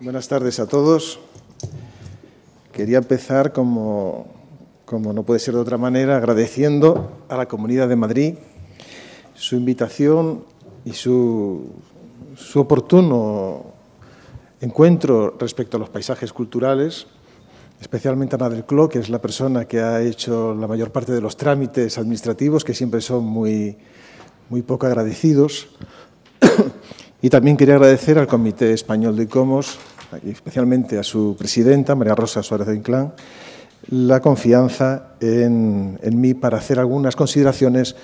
Buenas tardes a todos. Quería empezar, como no puede ser de otra manera, agradeciendo a la Comunidad de Madrid su invitación y su oportuno encuentro respecto a los paisajes culturales, especialmente a Ana del Cló, que es la persona que ha hecho la mayor parte de los trámites administrativos, que siempre son muy poco agradecidos. Y también quería agradecer al Comité Español de ICOMOS, y especialmente a su presidenta, María Rosa Suárez de Inclán, la confianza en mí para hacer algunas consideraciones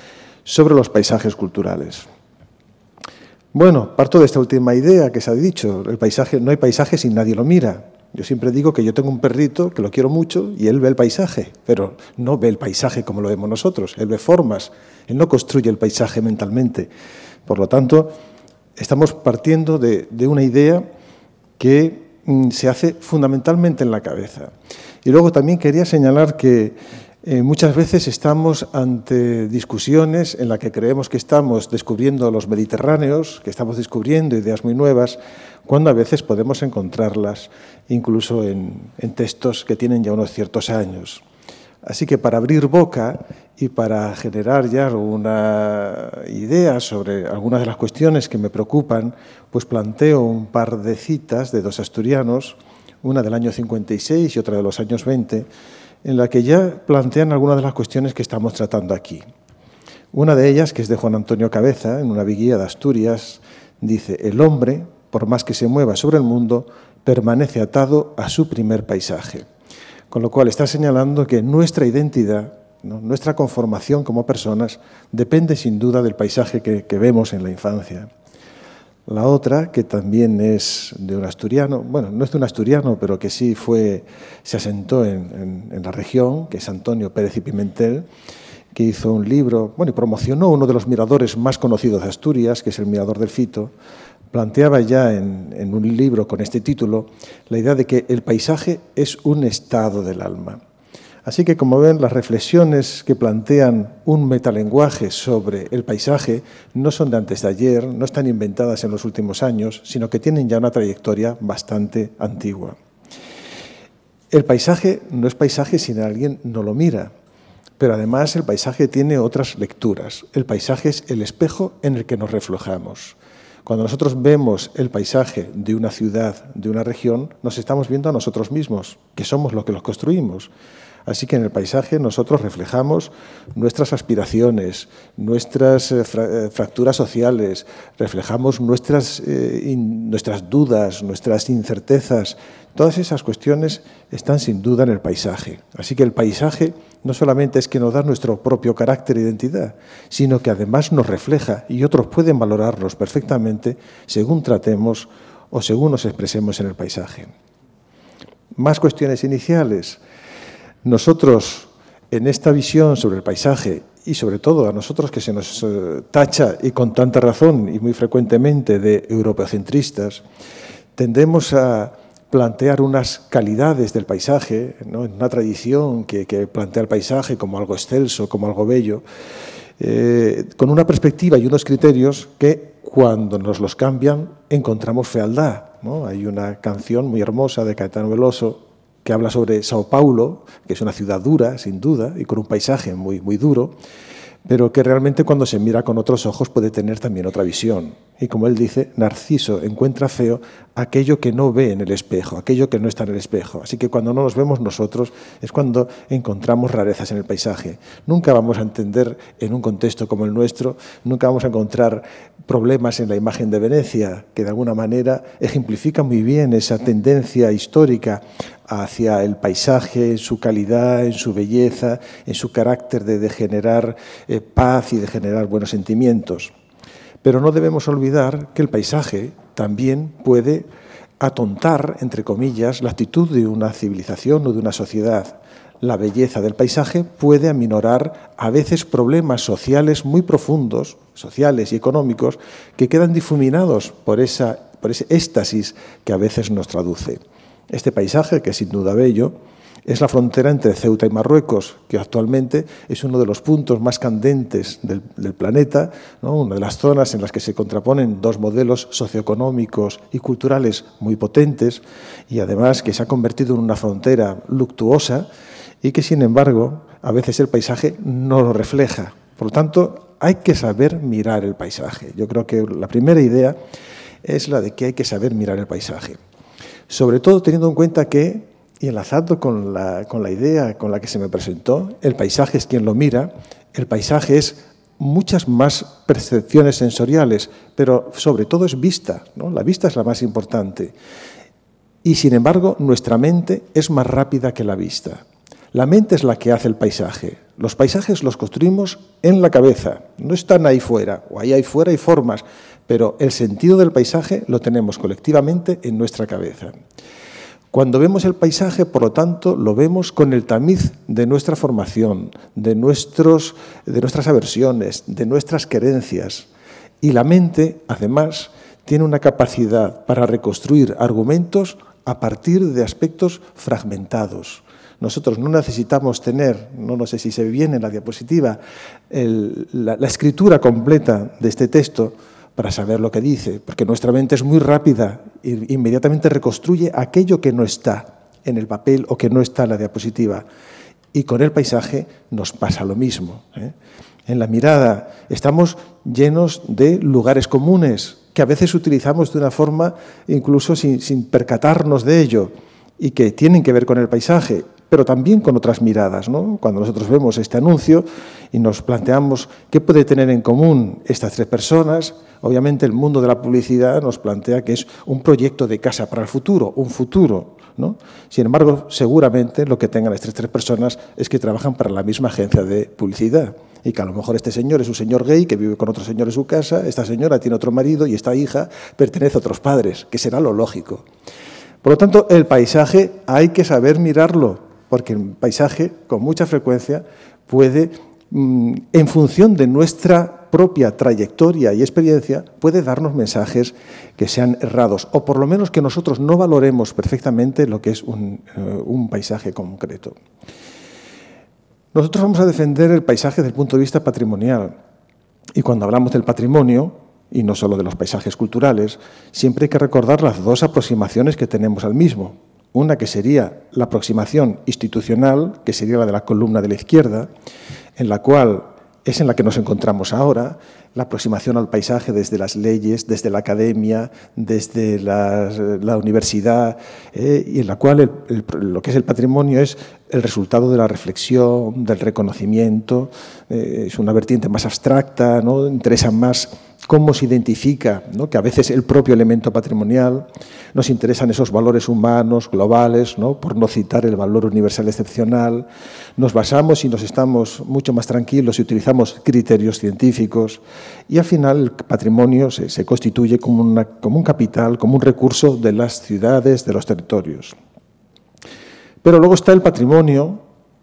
sobre los paisajes culturales. Bueno, parto de esta última idea que se ha dicho, el paisaje, no hay paisaje si nadie lo mira. Yo siempre digo que yo tengo un perrito que lo quiero mucho y él ve el paisaje, pero no ve el paisaje como lo vemos nosotros, él ve formas, él no construye el paisaje mentalmente. Por lo tanto, estamos partiendo de una idea que se hace fundamentalmente en la cabeza. Y luego también quería señalar que muchas veces estamos ante discusiones en las que creemos que estamos descubriendo los mediterráneos, que estamos descubriendo ideas muy nuevas, cuando a veces podemos encontrarlas incluso en textos que tienen ya unos ciertos años. Así que para abrir boca y para generar ya una idea sobre algunas de las cuestiones que me preocupan, pues planteo un par de citas de dos asturianos, una del año 56 y otra de los años 20, en la que ya plantean algunas de las cuestiones que estamos tratando aquí. Una de ellas, que es de Juan Antonio Cabeza, en una viguía de Asturias, dice: el hombre, por más que se mueva sobre el mundo, permanece atado a su primer paisaje. Con lo cual está señalando que nuestra identidad, ¿no?, nuestra conformación como personas, depende sin duda del paisaje que vemos en la infancia. La otra, que también es de un asturiano, bueno, no es de un asturiano, pero que sí se asentó en la región, que es Antonio Pérez y Pimentel, que hizo un libro, bueno, y promocionó uno de los miradores más conocidos de Asturias, que es el Mirador del Fito. Planteaba ya en un libro con este título la idea de que el paisaje es un estado del alma. Así que, como ven, las reflexiones que plantean un metalenguaje sobre el paisaje no son de antes de ayer, no están inventadas en los últimos años, sino que tienen ya una trayectoria bastante antigua. El paisaje no es paisaje si alguien no lo mira, pero además el paisaje tiene otras lecturas. El paisaje es el espejo en el que nos reflejamos. Cuando nosotros vemos el paisaje de una ciudad, de una región, nos estamos viendo a nosotros mismos, que somos los que los construimos. Así que en el paisaje nosotros reflejamos nuestras aspiraciones, nuestras fracturas sociales, reflejamos nuestras dudas, nuestras incertezas. Todas esas cuestiones están sin duda en el paisaje. Así que el paisaje no solamente es que nos da nuestro propio carácter e identidad, sino que además nos refleja y otros pueden valorarnos perfectamente según tratemos o según nos expresemos en el paisaje. Más cuestiones iniciales. Nosotros, en esta visión sobre el paisaje, y sobre todo a nosotros que se nos tacha, y con tanta razón y muy frecuentemente, de europeocentristas, tendemos a plantear unas calidades del paisaje, ¿no?, en una tradición que plantea el paisaje como algo excelso, como algo bello, con una perspectiva y unos criterios que, cuando nos los cambian, encontramos fealdad, ¿no? Hay una canción muy hermosa de Caetano Veloso que habla sobre Sao Paulo, que es una ciudad dura, sin duda, y con un paisaje muy duro, pero que realmente cuando se mira con otros ojos puede tener también otra visión. Y como él dice, Narciso encuentra feo aquello que no ve en el espejo, aquello que no está en el espejo. Así que cuando no nos vemos nosotros es cuando encontramos rarezas en el paisaje. Nunca vamos a entender en un contexto como el nuestro, nunca vamos a encontrar problemas en la imagen de Venecia, que de alguna manera ejemplifica muy bien esa tendencia histórica hacia el paisaje, en su calidad, en su belleza, en su carácter de generar paz y de generar buenos sentimientos. Pero no debemos olvidar que el paisaje también puede atontar, entre comillas, la actitud de una civilización o de una sociedad. La belleza del paisaje puede aminorar a veces problemas sociales muy profundos, sociales y económicos, que quedan difuminados por ese éxtasis que a veces nos traduce. Este paisaje, que es sin duda bello, Es la frontera entre Ceuta y Marruecos, que actualmente es uno de los puntos más candentes del planeta, ¿no? Una de las zonas en las que se contraponen dos modelos socioeconómicos y culturales muy potentes, y además que se ha convertido en una frontera luctuosa y que, sin embargo, a veces el paisaje no lo refleja. Por lo tanto, hay que saber mirar el paisaje. Yo creo que la primera idea es la de que hay que saber mirar el paisaje. Sobre todo teniendo en cuenta que, y enlazando con la idea con la que se me presentó, el paisaje es quien lo mira, el paisaje es muchas más percepciones sensoriales, pero sobre todo es vista, ¿no? La vista es la más importante. Y, sin embargo, nuestra mente es más rápida que la vista. La mente es la que hace el paisaje. Los paisajes los construimos en la cabeza, no están ahí fuera, o ahí fuera hay formas, pero el sentido del paisaje lo tenemos colectivamente en nuestra cabeza. Cuando vemos el paisaje, por lo tanto, lo vemos con el tamiz de nuestra formación, de nuestras aversiones, de nuestras querencias. Y la mente, además, tiene una capacidad para reconstruir argumentos a partir de aspectos fragmentados. Nosotros no necesitamos tener, no sé si se ve bien en la diapositiva, la escritura completa de este texto para saber lo que dice, porque nuestra mente es muy rápida e inmediatamente reconstruye aquello que no está en el papel o que no está en la diapositiva. Y con el paisaje nos pasa lo mismo, ¿eh? En la mirada estamos llenos de lugares comunes que a veces utilizamos de una forma incluso sin percatarnos de ello y que tienen que ver con el paisaje, pero también con otras miradas, ¿no? Cuando nosotros vemos este anuncio y nos planteamos qué puede tener en común estas tres personas, obviamente el mundo de la publicidad nos plantea que es un proyecto de casa para el futuro, un futuro, ¿no? Sin embargo, seguramente lo que tengan estas tres personas es que trabajan para la misma agencia de publicidad y que a lo mejor este señor es un señor gay que vive con otro señor en su casa, esta señora tiene otro marido y esta hija pertenece a otros padres, que será lo lógico. Por lo tanto, el paisaje hay que saber mirarlo, porque el paisaje, con mucha frecuencia, puede, en función de nuestra propia trayectoria y experiencia, puede darnos mensajes que sean errados, o por lo menos que nosotros no valoremos perfectamente lo que es un paisaje concreto. Nosotros vamos a defender el paisaje desde el punto de vista patrimonial, y cuando hablamos del patrimonio, y no solo de los paisajes culturales, siempre hay que recordar las dos aproximaciones que tenemos al mismo. Una que sería la aproximación institucional, que sería la de la columna de la izquierda, en la cual es en la que nos encontramos ahora, la aproximación al paisaje desde las leyes, desde la academia, desde la universidad, y en la cual lo que es el patrimonio es el resultado de la reflexión, del reconocimiento, es una vertiente más abstracta, ¿no? Interesa más cómo se identifica, ¿no? Que a veces el propio elemento patrimonial, nos interesan esos valores humanos, globales, ¿no? Por no citar el valor universal excepcional, nos basamos y nos estamos mucho más tranquilos si utilizamos criterios científicos y al final el patrimonio se constituye como un capital, como un recurso de las ciudades, de los territorios. Pero luego está el patrimonio,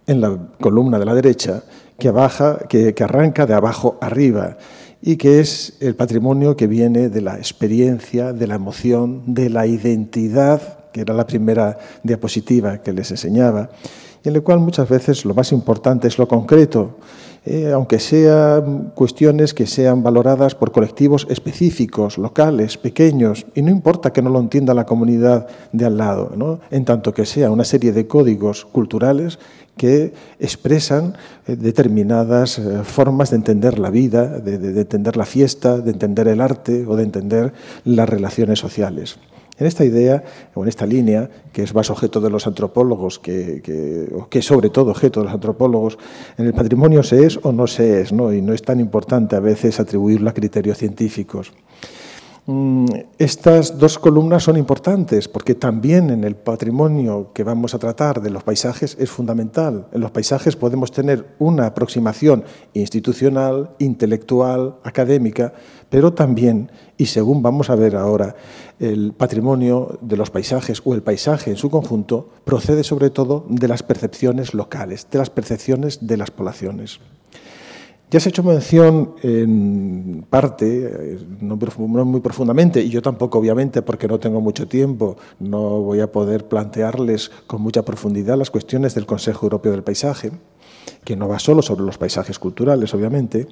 en la columna de la derecha, que arranca de abajo arriba, y que es el patrimonio que viene de la experiencia, de la emoción, de la identidad, que era la primera diapositiva que les enseñaba, y en el cual muchas veces lo más importante es lo concreto, aunque sean cuestiones que sean valoradas por colectivos específicos, locales, pequeños, y no importa que no lo entienda la comunidad de al lado, ¿no? En tanto que sea una serie de códigos culturales que expresan determinadas formas de entender la vida, de entender la fiesta, de entender el arte o de entender las relaciones sociales. En esta idea, o en esta línea, que es más objeto de los antropólogos, que es sobre todo objeto de los antropólogos, en el patrimonio se es o no se es, ¿no? Y no es tan importante a veces atribuirlo a criterios científicos. Estas dos columnas son importantes porque también en el patrimonio que vamos a tratar de los paisajes es fundamental. En los paisajes podemos tener una aproximación institucional, intelectual, académica, pero también, y según vamos a ver ahora, el patrimonio de los paisajes o el paisaje en su conjunto procede sobre todo de las percepciones locales, de las percepciones de las poblaciones. Ya se ha hecho mención en parte, no muy profundamente, y yo tampoco, obviamente, porque no tengo mucho tiempo, no voy a poder plantearles con mucha profundidad las cuestiones del Consejo Europeo del Paisaje, que no va solo sobre los paisajes culturales, obviamente,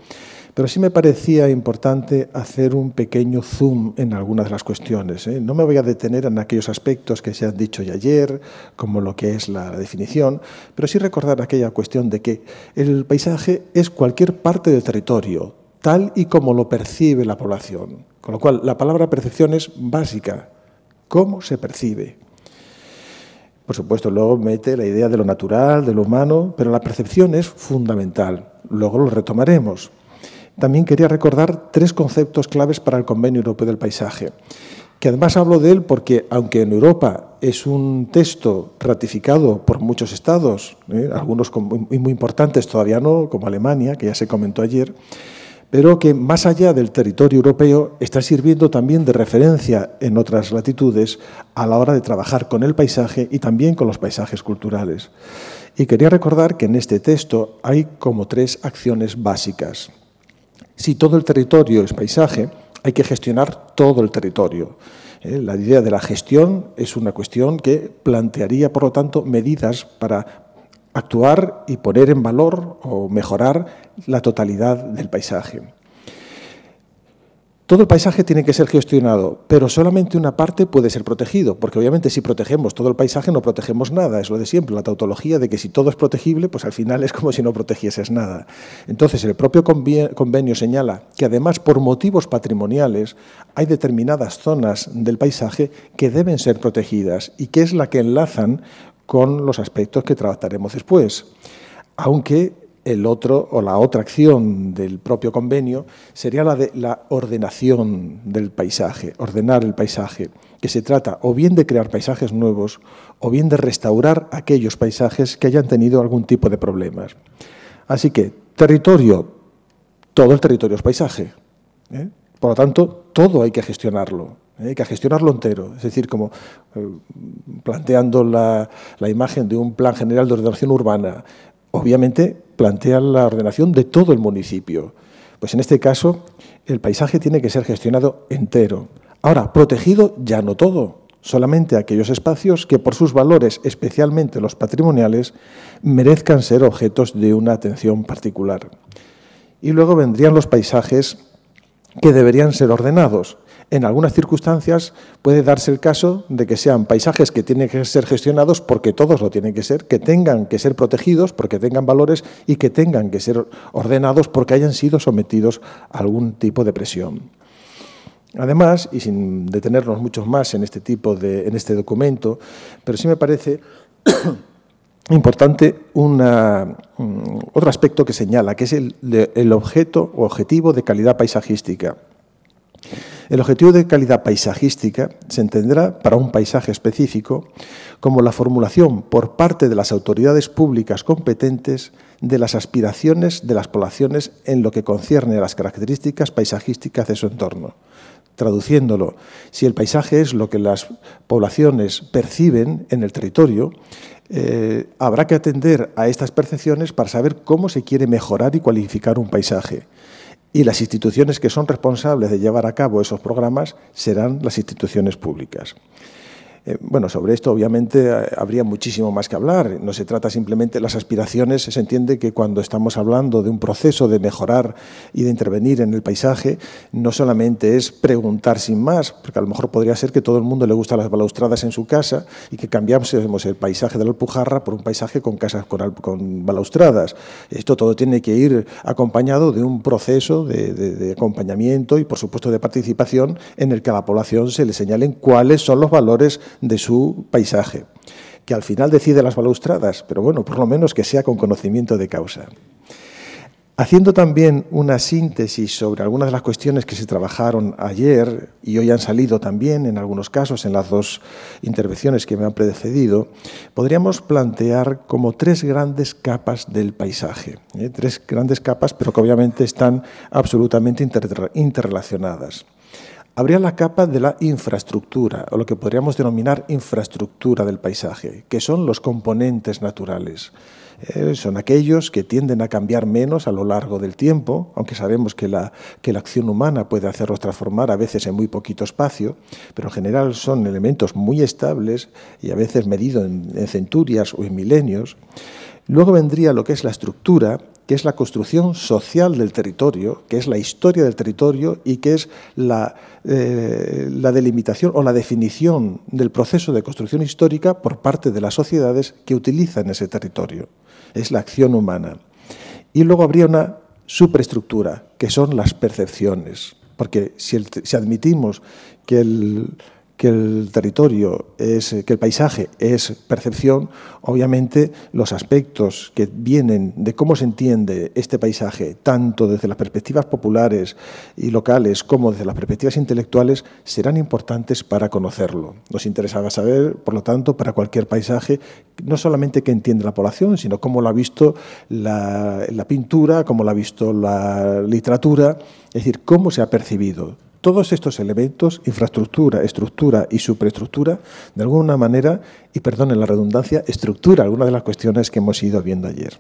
pero sí me parecía importante hacer un pequeño zoom en algunas de las cuestiones. No me voy a detener en aquellos aspectos que se han dicho ya ayer, como lo que es la definición, pero sí recordar aquella cuestión de que el paisaje es cualquier parte del territorio, tal y como lo percibe la población. Con lo cual, la palabra percepción es básica. ¿Cómo se percibe? Por supuesto, luego mete la idea de lo natural, de lo humano, pero la percepción es fundamental. Luego lo retomaremos. También quería recordar 3 conceptos claves para el Convenio Europeo del Paisaje, que además hablo de él porque, aunque en Europa es un texto ratificado por muchos estados, algunos muy importantes todavía no, como Alemania, que ya se comentó ayer, pero que más allá del territorio europeo está sirviendo también de referencia en otras latitudes a la hora de trabajar con el paisaje y también con los paisajes culturales. Y quería recordar que en este texto hay como 3 acciones básicas. Si todo el territorio es paisaje, hay que gestionar todo el territorio. La idea de la gestión es una cuestión que plantearía, por lo tanto, medidas para actuar y poner en valor o mejorar la totalidad del paisaje. Todo el paisaje tiene que ser gestionado, pero solamente una parte puede ser protegido, porque obviamente si protegemos todo el paisaje no protegemos nada, es lo de siempre, la tautología de que si todo es protegible, pues al final es como si no protegieses nada. Entonces el propio convenio señala que además por motivos patrimoniales hay determinadas zonas del paisaje que deben ser protegidas y que es la que enlazan con los aspectos que trataremos después, aunque el otro o la otra acción del propio convenio sería la de la ordenación del paisaje, ordenar el paisaje, que se trata o bien de crear paisajes nuevos o bien de restaurar aquellos paisajes que hayan tenido algún tipo de problemas. Así que territorio, todo el territorio es paisaje. Por lo tanto, todo hay que gestionarlo. Hay que gestionarlo entero, es decir, como planteando la imagen de un plan general de ordenación urbana. Obviamente plantea la ordenación de todo el municipio. Pues en este caso, el paisaje tiene que ser gestionado entero. Ahora, protegido ya no todo, solamente aquellos espacios que por sus valores, especialmente los patrimoniales, merezcan ser objetos de una atención particular. Y luego vendrían los paisajes que deberían ser ordenados. En algunas circunstancias puede darse el caso de que sean paisajes que tienen que ser gestionados porque todos lo tienen que ser, que tengan que ser protegidos porque tengan valores y que tengan que ser ordenados porque hayan sido sometidos a algún tipo de presión. Además, y sin detenernos mucho más en este documento, pero sí me parece importante otro aspecto que señala, que es el objetivo de calidad paisajística. El objetivo de calidad paisajística se entenderá para un paisaje específico como la formulación por parte de las autoridades públicas competentes de las aspiraciones de las poblaciones en lo que concierne a las características paisajísticas de su entorno. Traduciéndolo, si el paisaje es lo que las poblaciones perciben en el territorio, habrá que atender a estas percepciones para saber cómo se quiere mejorar y cualificar un paisaje. Y las instituciones que son responsables de llevar a cabo esos programas serán las instituciones públicas. Bueno, sobre esto obviamente habría muchísimo más que hablar. No se trata simplemente de las aspiraciones. Se entiende que cuando estamos hablando de un proceso de mejorar y de intervenir en el paisaje, no solamente es preguntar sin más, porque a lo mejor podría ser que todo el mundo le gustan las balaustradas en su casa y que cambiásemos el paisaje de la Alpujarra por un paisaje con casas con balaustradas. Esto todo tiene que ir acompañado de un proceso de acompañamiento y, por supuesto, de participación en el que a la población se le señalen cuáles son los valores de su paisaje, que al final decide las balaustradas, pero bueno, por lo menos que sea con conocimiento de causa. Haciendo también una síntesis sobre algunas de las cuestiones que se trabajaron ayer y hoy han salido también en algunos casos en las 2 intervenciones que me han precedido, podríamos plantear como 3 grandes capas del paisaje. 3 grandes capas, pero que obviamente están absolutamente interrelacionadas. Habría la capa de la infraestructura, o lo que podríamos denominar infraestructura del paisaje, que son los componentes naturales. Son aquellos que tienden a cambiar menos a lo largo del tiempo, aunque sabemos que la acción humana puede hacerlos transformar a veces en muy poquito espacio, pero en general son elementos muy estables y a veces medidos en centurias o en milenios. Luego vendría lo que es la estructura, que es la construcción social del territorio, que es la historia del territorio y que es la delimitación o la definición del proceso de construcción histórica por parte de las sociedades que utilizan ese territorio. Es la acción humana. Y luego habría una superestructura, que son las percepciones, porque si admitimos que el territorio que el paisaje es percepción, obviamente los aspectos que vienen de cómo se entiende este paisaje, tanto desde las perspectivas populares y locales como desde las perspectivas intelectuales, serán importantes para conocerlo. Nos interesaba saber, por lo tanto, para cualquier paisaje, no solamente qué entiende la población, sino cómo lo ha visto la pintura, cómo lo ha visto la literatura, es decir, cómo se ha percibido. Todos estos elementos, infraestructura, estructura y superestructura, de alguna manera, y perdonen la redundancia, estructura algunas de las cuestiones que hemos ido viendo ayer.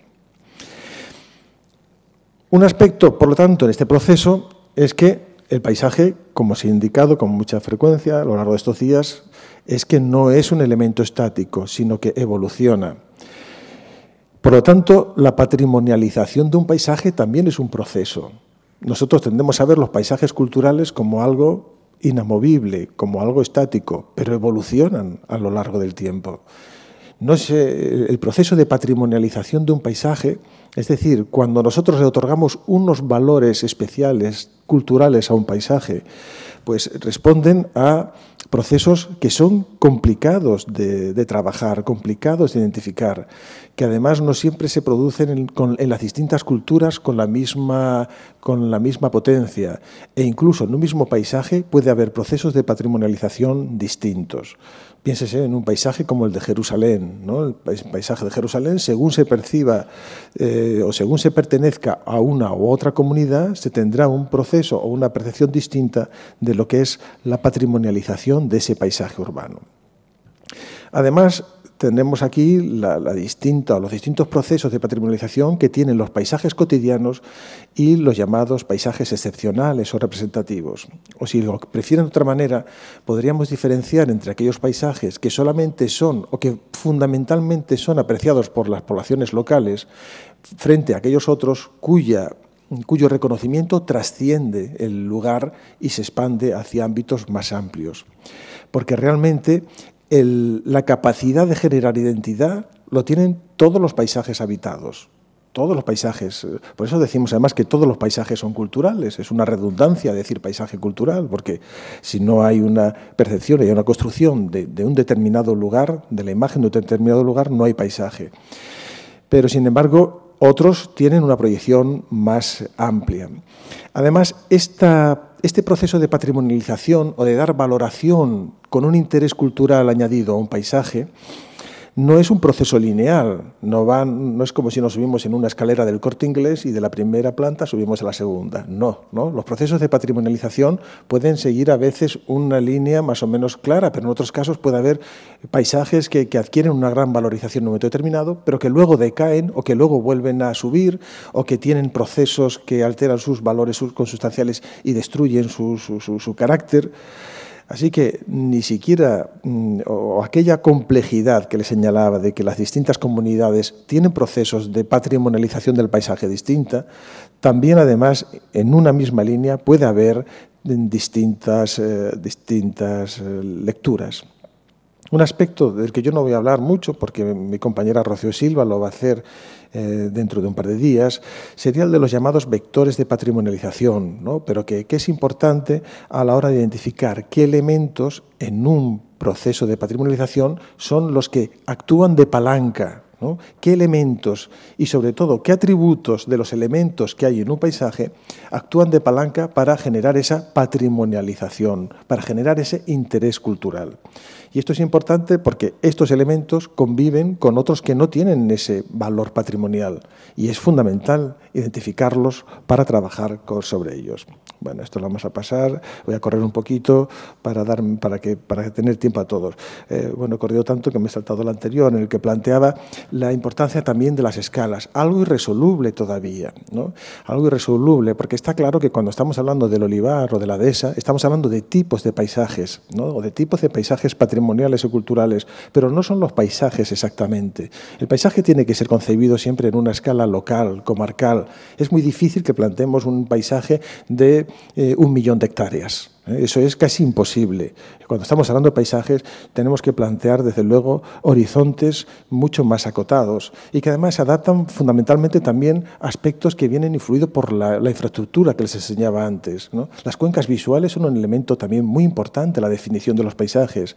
Un aspecto, por lo tanto, en este proceso es que el paisaje, como se ha indicado con mucha frecuencia a lo largo de estos días, es que no es un elemento estático, sino que evoluciona. Por lo tanto, la patrimonialización de un paisaje también es un proceso. Nosotros tendemos a ver los paisajes culturales como algo inamovible, como algo estático, pero evolucionan a lo largo del tiempo. El proceso de patrimonialización de un paisaje, es decir, cuando nosotros le otorgamos unos valores especiales, culturales a un paisaje, pues responden a procesos que son complicados de trabajar, complicados de identificar, que además no siempre se producen en las distintas culturas con la misma potencia. E incluso en un mismo paisaje puede haber procesos de patrimonialización distintos. Piénsese en un paisaje como el de Jerusalén, ¿no? El paisaje de Jerusalén, según se perciba o según se pertenezca a una u otra comunidad, se tendrá un proceso o una percepción distinta de lo que es la patrimonialización de ese paisaje urbano. Además, tenemos aquí los distintos procesos de patrimonialización que tienen los paisajes cotidianos y los llamados paisajes excepcionales o representativos. O si lo prefieren de otra manera, podríamos diferenciar entre aquellos paisajes que solamente son o que fundamentalmente son apreciados por las poblaciones locales frente a aquellos otros cuyo reconocimiento trasciende el lugar y se expande hacia ámbitos más amplios. Porque realmente la capacidad de generar identidad lo tienen todos los paisajes habitados, todos los paisajes. Por eso decimos además que todos los paisajes son culturales. Es una redundancia decir paisaje cultural, porque si no hay una percepción y hay una construcción de un determinado lugar, de la imagen de un determinado lugar, no hay paisaje. Pero, sin embargo, otros tienen una proyección más amplia. Además, este proceso de patrimonialización o de dar valoración con un interés cultural añadido a un paisaje no es un proceso lineal, no es como si nos subimos en una escalera del Corte Inglés y de la primera planta subimos a la segunda. No. Los procesos de patrimonialización pueden seguir a veces una línea más o menos clara, pero en otros casos puede haber paisajes que adquieren una gran valorización en un momento determinado, pero que luego decaen o que luego vuelven a subir o que tienen procesos que alteran sus valores consustanciales y destruyen su carácter. Así que ni siquiera aquella complejidad que le señalaba de que las distintas comunidades tienen procesos de patrimonialización del paisaje distinta, también además en una misma línea puede haber distintas lecturas. Un aspecto del que yo no voy a hablar mucho, porque mi compañera Rocío Silva lo va a hacer dentro de un par de días, sería el de los llamados vectores de patrimonialización, ¿no? Pero que es importante a la hora de identificar qué elementos en un proceso de patrimonialización son los que actúan de palanca, ¿no? ¿Qué elementos y, sobre todo, qué atributos de los elementos que hay en un paisaje actúan de palanca para generar esa patrimonialización, para generar ese interés cultural? Y esto es importante porque estos elementos conviven con otros que no tienen ese valor patrimonial y es fundamental identificarlos para trabajar sobre ellos. Bueno, esto lo vamos a pasar, voy a correr un poquito para tener tiempo a todos. Bueno, he corrido tanto que me he saltado el anterior en el que planteaba la importancia también de las escalas, algo irresoluble todavía, ¿no? Algo irresoluble, porque está claro que cuando estamos hablando del olivar o de la dehesa, estamos hablando de tipos de paisajes, ¿no? O de tipos de paisajes patrimoniales o culturales, pero no son los paisajes exactamente. El paisaje tiene que ser concebido siempre en una escala local, comarcal. Es muy difícil que planteemos un paisaje de 1 millón de hectáreas. Eso es casi imposible. Cuando estamos hablando de paisajes tenemos que plantear, desde luego, horizontes mucho más acotados y que además se adaptan fundamentalmente también a aspectos que vienen influidos por la infraestructura que les enseñaba antes, ¿no? Las cuencas visuales son un elemento también muy importante en la definición de los paisajes.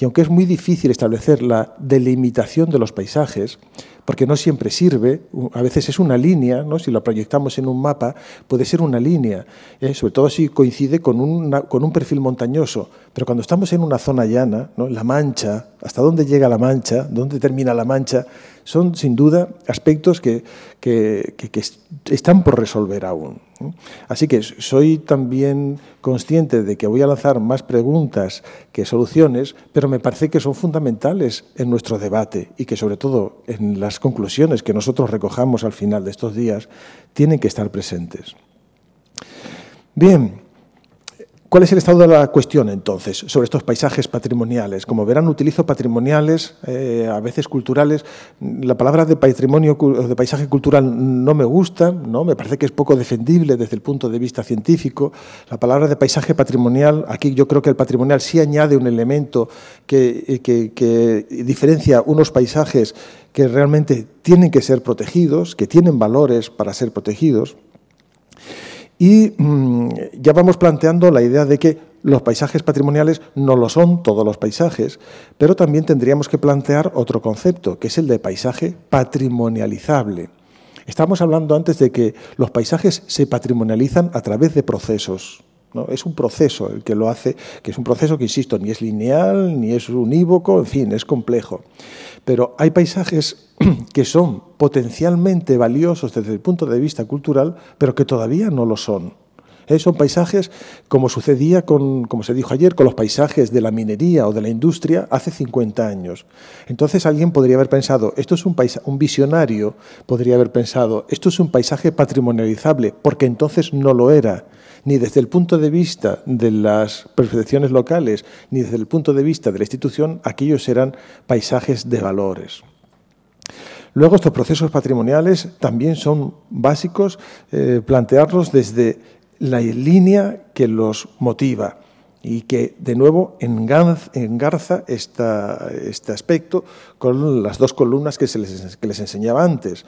Y aunque es muy difícil establecer la delimitación de los paisajes, porque no siempre sirve, a veces es una línea, ¿no? Si lo proyectamos en un mapa, puede ser una línea, sobre todo si coincide con un perfil montañoso. Pero cuando estamos en una zona llana, ¿no? La Mancha, ¿hasta dónde llega la Mancha? ¿Dónde termina la Mancha? Son, sin duda, aspectos que están por resolver aún. Así que soy también consciente de que voy a lanzar más preguntas que soluciones, pero me parece que son fundamentales en nuestro debate y que, sobre todo, en las conclusiones que nosotros recojamos al final de estos días, tienen que estar presentes. Bien. ¿Cuál es el estado de la cuestión, entonces, sobre estos paisajes patrimoniales? Como verán, utilizo patrimoniales, a veces culturales. La palabra de patrimonio, de paisaje cultural, no me gusta, ¿no? Me parece que es poco defendible desde el punto de vista científico. La palabra de paisaje patrimonial, aquí yo creo que el patrimonial sí añade un elemento que diferencia unos paisajes que realmente tienen que ser protegidos, que tienen valores para ser protegidos. Y ya vamos planteando la idea de que los paisajes patrimoniales no lo son todos los paisajes, pero también tendríamos que plantear otro concepto, que es el de paisaje patrimonializable. Estamos hablando antes de que los paisajes se patrimonializan a través de procesos, ¿no? Es un proceso el que lo hace, que es un proceso que, insisto, ni es lineal, ni es unívoco, en fin, es complejo. Pero hay paisajes que son potencialmente valiosos desde el punto de vista cultural, pero que todavía no lo son. Son paisajes, como sucedía como se dijo ayer, con los paisajes de la minería o de la industria hace 50 años. Entonces alguien podría haber pensado, esto es un visionario podría haber pensado, esto es un paisaje patrimonializable, porque entonces no lo era, ni desde el punto de vista de las percepciones locales, ni desde el punto de vista de la institución, aquellos eran paisajes de valores. Luego, estos procesos patrimoniales también son básicos plantearlos desde la línea que los motiva y que, de nuevo, engarza este aspecto con las dos columnas que les enseñaba antes.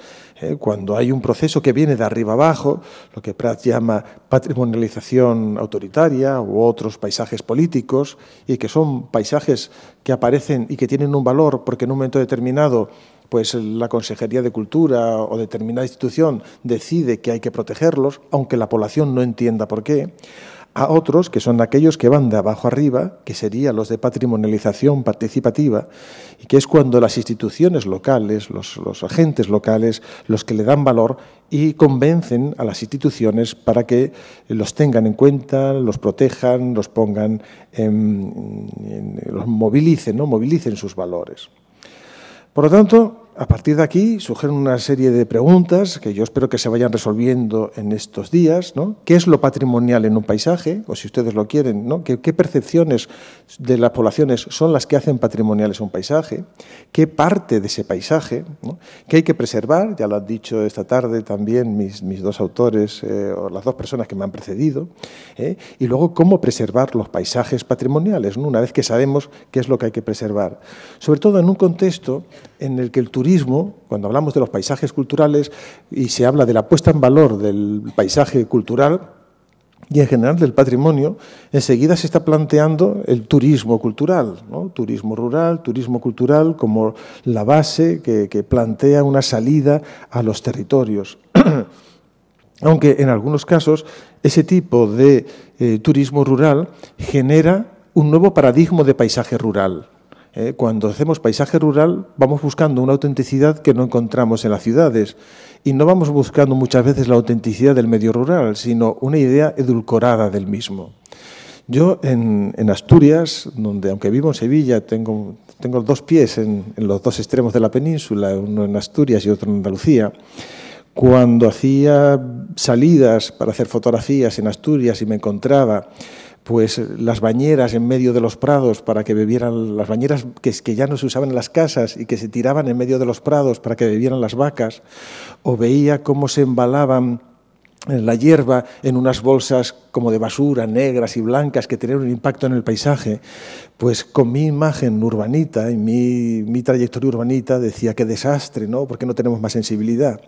Cuando hay un proceso que viene de arriba abajo, lo que Prat llama patrimonialización autoritaria u otros paisajes políticos, y que son paisajes que aparecen y que tienen un valor porque en un momento determinado pues la Consejería de Cultura o determinada institución decide que hay que protegerlos, aunque la población no entienda por qué, a otros, que son aquellos que van de abajo arriba, que serían los de patrimonialización participativa, y que es cuando las instituciones locales, los agentes locales, los que le dan valor y convencen a las instituciones para que los tengan en cuenta, los protejan, los pongan, los movilicen, ¿no? Movilicen sus valores. Por lo tanto, a partir de aquí surgen una serie de preguntas que yo espero que se vayan resolviendo en estos días, ¿no? ¿Qué es lo patrimonial en un paisaje? O si ustedes lo quieren, ¿no? ¿Qué percepciones de las poblaciones son las que hacen patrimoniales un paisaje? ¿Qué parte de ese paisaje, ¿no? ¿Qué hay que preservar? Ya lo han dicho esta tarde también mis dos autores, o las dos personas que me han precedido. Y luego, ¿cómo preservar los paisajes patrimoniales, ¿no? Una vez que sabemos qué es lo que hay que preservar. Sobre todo en un contexto en el que el turismo, cuando hablamos de los paisajes culturales y se habla de la puesta en valor del paisaje cultural y en general del patrimonio, enseguida se está planteando el turismo cultural, ¿no? Turismo rural, turismo cultural como la base que plantea una salida a los territorios. Aunque en algunos casos ese tipo de turismo rural genera un nuevo paradigma de paisaje rural. Cuando hacemos paisaje rural vamos buscando una autenticidad que no encontramos en las ciudades y no vamos buscando muchas veces la autenticidad del medio rural, sino una idea edulcorada del mismo. Yo en Asturias, donde aunque vivo en Sevilla, tengo 2 pies en los 2 extremos de la península, uno en Asturias y otro en Andalucía. Cuando hacía salidas para hacer fotografías en Asturias y me encontraba pues las bañeras en medio de los prados para que bebieran, las bañeras que ya no se usaban en las casas y que se tiraban en medio de los prados para que bebieran las vacas, o veía cómo se embalaban la hierba en unas bolsas como de basura, negras y blancas, que tenían un impacto en el paisaje, pues con mi imagen urbanita y mi trayectoria urbanita decía, qué desastre, ¿no? ¿Por qué no tenemos más sensibilidad?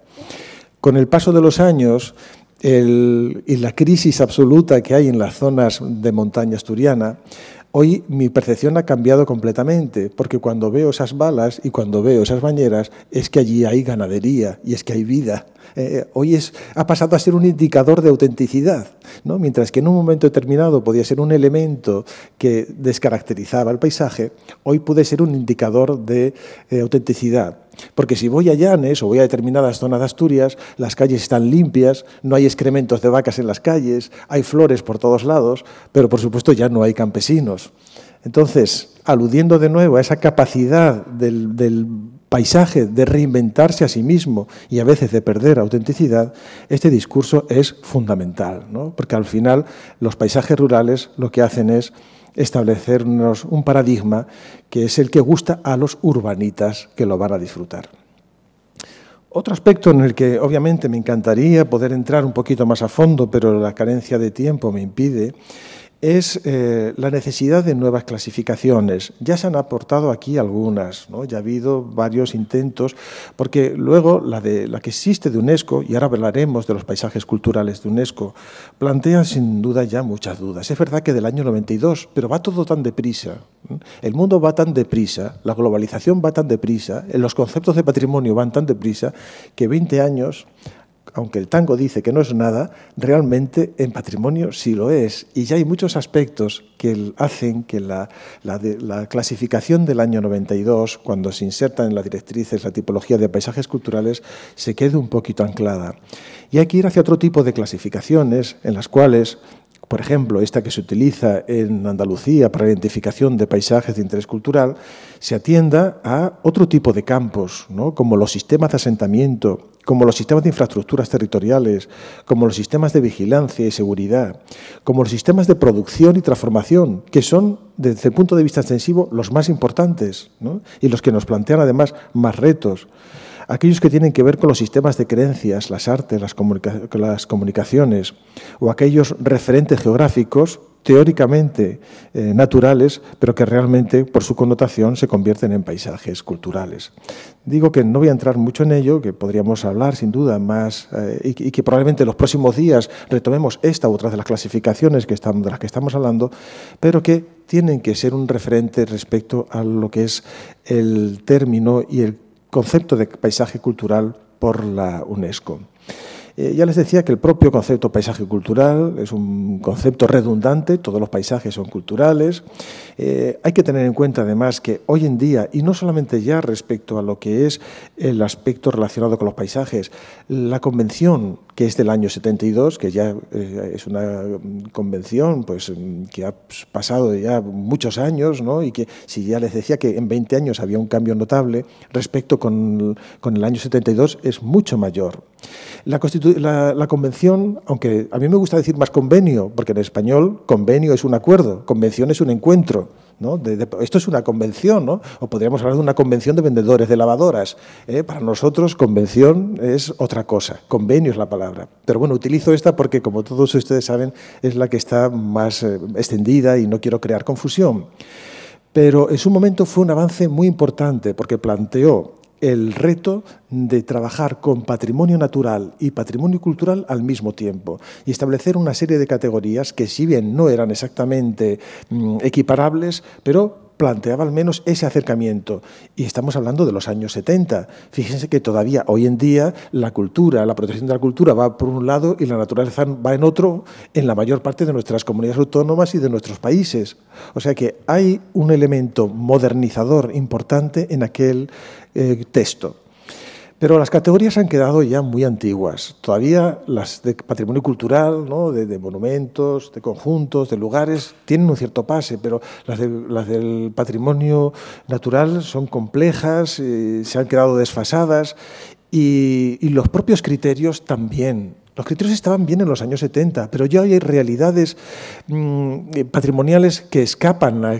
Con el paso de los años y la crisis absoluta que hay en las zonas de montaña asturiana, hoy mi percepción ha cambiado completamente, porque cuando veo esas balas y cuando veo esas bañeras es que allí hay ganadería y es que hay vida. Hoy ha pasado a ser un indicador de autenticidad, ¿no? Mientras que en un momento determinado podía ser un elemento que descaracterizaba el paisaje, hoy puede ser un indicador de autenticidad. Porque si voy a Llanes o voy a determinadas zonas de Asturias, las calles están limpias, no hay excrementos de vacas en las calles, hay flores por todos lados, pero por supuesto ya no hay campesinos. Entonces, aludiendo de nuevo a esa capacidad del paisaje de reinventarse a sí mismo y a veces de perder autenticidad, este discurso es fundamental, ¿no? Porque al final los paisajes rurales lo que hacen es establecernos un paradigma que es el que gusta a los urbanitas que lo van a disfrutar. Otro aspecto en el que obviamente me encantaría poder entrar un poquito más a fondo, pero la carencia de tiempo me impide, es la necesidad de nuevas clasificaciones. Ya se han aportado aquí algunas, ¿no? Ya ha habido varios intentos, porque luego la que existe de UNESCO, y ahora hablaremos de los paisajes culturales de UNESCO, plantea sin duda ya muchas dudas. Es verdad que del año 92, pero va todo tan deprisa. El mundo va tan deprisa, la globalización va tan deprisa, los conceptos de patrimonio van tan deprisa, que 20 años... aunque el tango dice que no es nada, realmente en patrimonio sí lo es. Y ya hay muchos aspectos que hacen que la clasificación del año 92, cuando se inserta en las directrices la tipología de paisajes culturales, se quede un poquito anclada. Y hay que ir hacia otro tipo de clasificaciones en las cuales, por ejemplo, esta que se utiliza en Andalucía para la identificación de paisajes de interés cultural, se atienda a otro tipo de campos, ¿no? Como los sistemas de asentamiento, como los sistemas de infraestructuras territoriales, como los sistemas de vigilancia y seguridad, como los sistemas de producción y transformación, que son, desde el punto de vista extensivo, los más importantes, ¿no? Y los que nos plantean, además, más retos. Aquellos que tienen que ver con los sistemas de creencias, las artes, las comunicaciones, o aquellos referentes geográficos teóricamente naturales, pero que realmente, por su connotación, se convierten en paisajes culturales. Digo que no voy a entrar mucho en ello, que podríamos hablar sin duda más, y que probablemente en los próximos días retomemos esta u otra de las clasificaciones de las que estamos hablando, pero que tienen que ser un referente respecto a lo que es el término y el concepto de paisaje cultural por la UNESCO. Ya les decía que el propio concepto paisaje cultural es un concepto redundante, todos los paisajes son culturales. Hay que tener en cuenta además que hoy en día, y no solamente ya respecto a lo que es el aspecto relacionado con los paisajes, la convención que es del año 72, que ya es una convención pues, que ha pasado ya muchos años, ¿no? Y que si ya les decía que en 20 años había un cambio notable, respecto con el año 72 es mucho mayor. La convención, aunque a mí me gusta decir más convenio, porque en español convenio es un acuerdo, convención es un encuentro, ¿no? Esto es una convención, ¿no? O podríamos hablar de una convención de vendedores de lavadoras. Para nosotros convención es otra cosa, convenio es la palabra. Pero bueno, utilizo esta porque, como todos ustedes saben, es la que está más extendida y no quiero crear confusión. Pero en su momento fue un avance muy importante porque planteó el reto de trabajar con patrimonio natural y patrimonio cultural al mismo tiempo y establecer una serie de categorías que, si bien no eran exactamente equiparables, pero planteaba al menos ese acercamiento. Y estamos hablando de los años 70. Fíjense que todavía hoy en día la cultura, la protección de la cultura va por un lado y la naturaleza va en otro en la mayor parte de nuestras comunidades autónomas y de nuestros países. O sea que hay un elemento modernizador importante en aquel texto. Pero las categorías han quedado ya muy antiguas. Todavía las de patrimonio cultural, ¿no? de monumentos, de conjuntos, de lugares, tienen un cierto pase, pero las del patrimonio natural son complejas, se han quedado desfasadas y los propios criterios también. Los criterios estaban bien en los años 70, pero ya hay realidades patrimoniales que escapan a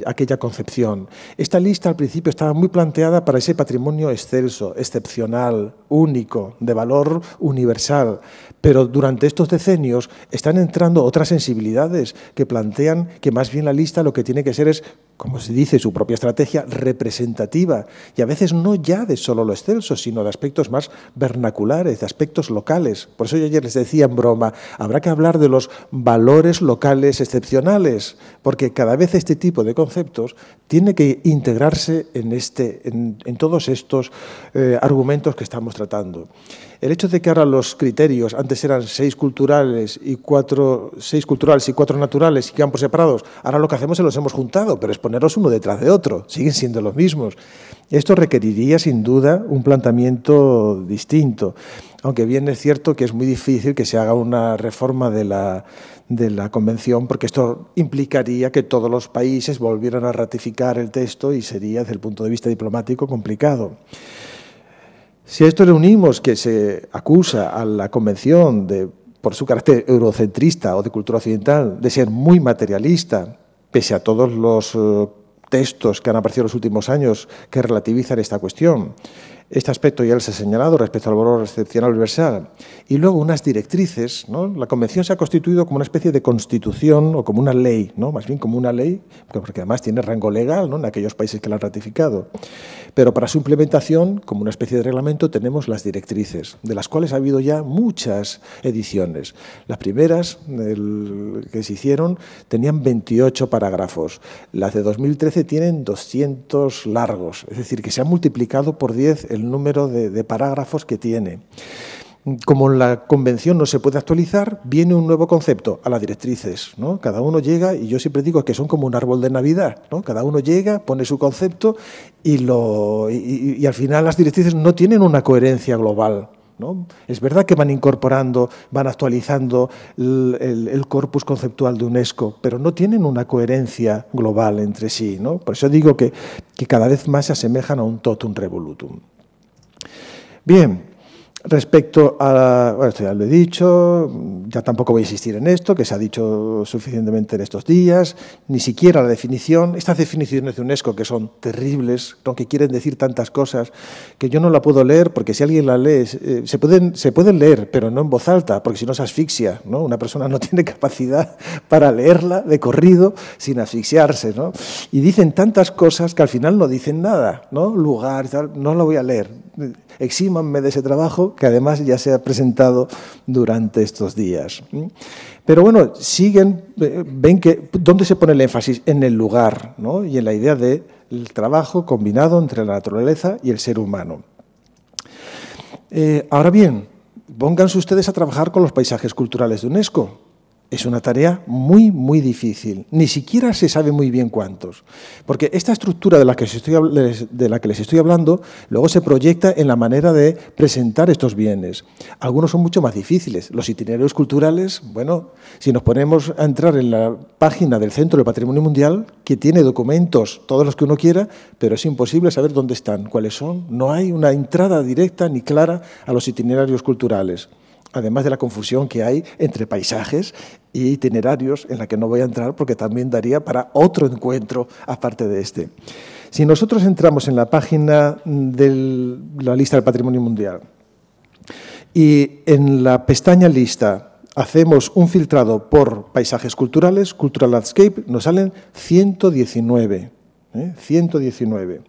aquella concepción. Esta lista al principio estaba muy planteada para ese patrimonio excelso, excepcional, único, de valor universal, pero durante estos decenios están entrando otras sensibilidades que plantean que más bien la lista lo que tiene que ser es, como se dice, su propia estrategia representativa, y a veces no ya de solo lo excelso, sino de aspectos más vernaculares, de aspectos locales. Por eso yo ayer les decía en broma, habrá que hablar de los valores locales excepcionales, porque cada vez este tipo de conceptos tiene que integrarse en todos estos argumentos que estamos tratando. El hecho de que ahora los criterios, antes eran 6 culturales y 4 naturales y quedan por separados, ahora lo que hacemos es los hemos juntado, pero es ponerlos uno detrás de otro, siguen siendo los mismos. Esto requeriría sin duda un planteamiento distinto, aunque bien es cierto que es muy difícil que se haga una reforma de la Convención, porque esto implicaría que todos los países volvieran a ratificar el texto y sería, desde el punto de vista diplomático, complicado. Si a esto le unimos que se acusa a la Convención por su carácter eurocentrista o de cultura occidental, de ser muy materialista, pese a todos los textos que han aparecido en los últimos años que relativizan esta cuestión. Este aspecto ya les he señalado respecto al valor excepcional universal. Y luego unas directrices, ¿no? La Convención se ha constituido como una especie de constitución o como una ley, ¿no? Más bien como una ley, porque además tiene rango legal, ¿no? En aquellos países que la han ratificado. Pero para su implementación, como una especie de reglamento, tenemos las directrices, de las cuales ha habido ya muchas ediciones. Las primeras que se hicieron tenían 28 parágrafos. Las de 2013 tienen 200 largos, es decir, que se ha multiplicado por 10 el número de parágrafos que tiene. Como la Convención no se puede actualizar, viene un nuevo concepto a las directrices, ¿no? Cada uno llega, y yo siempre digo que son como un árbol de Navidad, ¿no? Cada uno llega, pone su concepto y al final las directrices no tienen una coherencia global, ¿no? Es verdad que van incorporando, van actualizando el corpus conceptual de UNESCO, pero no tienen una coherencia global entre sí, ¿no? Por eso digo que cada vez más se asemejan a un totum revolutum. Bien, respecto a... Bueno, esto ya lo he dicho, ya tampoco voy a insistir en esto, que se ha dicho suficientemente en estos días, ni siquiera la definición, estas definiciones de UNESCO que son terribles, ¿no? Que quieren decir tantas cosas, que yo no la puedo leer, porque si alguien la lee, se pueden leer, pero no en voz alta, porque si no se asfixia, ¿no? Una persona no tiene capacidad para leerla de corrido sin asfixiarse, ¿no? Y dicen tantas cosas que al final no dicen nada, ¿no? Lugar, tal, no la voy a leer. Exímanme de ese trabajo que además ya se ha presentado durante estos días. Pero bueno, ven que ¿dónde se pone el énfasis? En el lugar, ¿no? Y en la idea del trabajo combinado entre la naturaleza y el ser humano. Ahora bien, pónganse ustedes a trabajar con los paisajes culturales de UNESCO. Es una tarea muy, muy difícil. Ni siquiera se sabe muy bien cuántos. Porque esta estructura de la que les estoy hablando luego se proyecta en la manera de presentar estos bienes. Algunos son mucho más difíciles. Los itinerarios culturales, bueno, si nos ponemos a entrar en la página del Centro del Patrimonio Mundial, que tiene documentos, todos los que uno quiera, pero es imposible saber dónde están, cuáles son. No hay una entrada directa ni clara a los itinerarios culturales. Además de la confusión que hay entre paisajes y itinerarios, en la que no voy a entrar porque también daría para otro encuentro aparte de este. Si nosotros entramos en la página de la lista del Patrimonio Mundial y en la pestaña lista hacemos un filtrado por paisajes culturales, Cultural Landscape, nos salen 119. 119.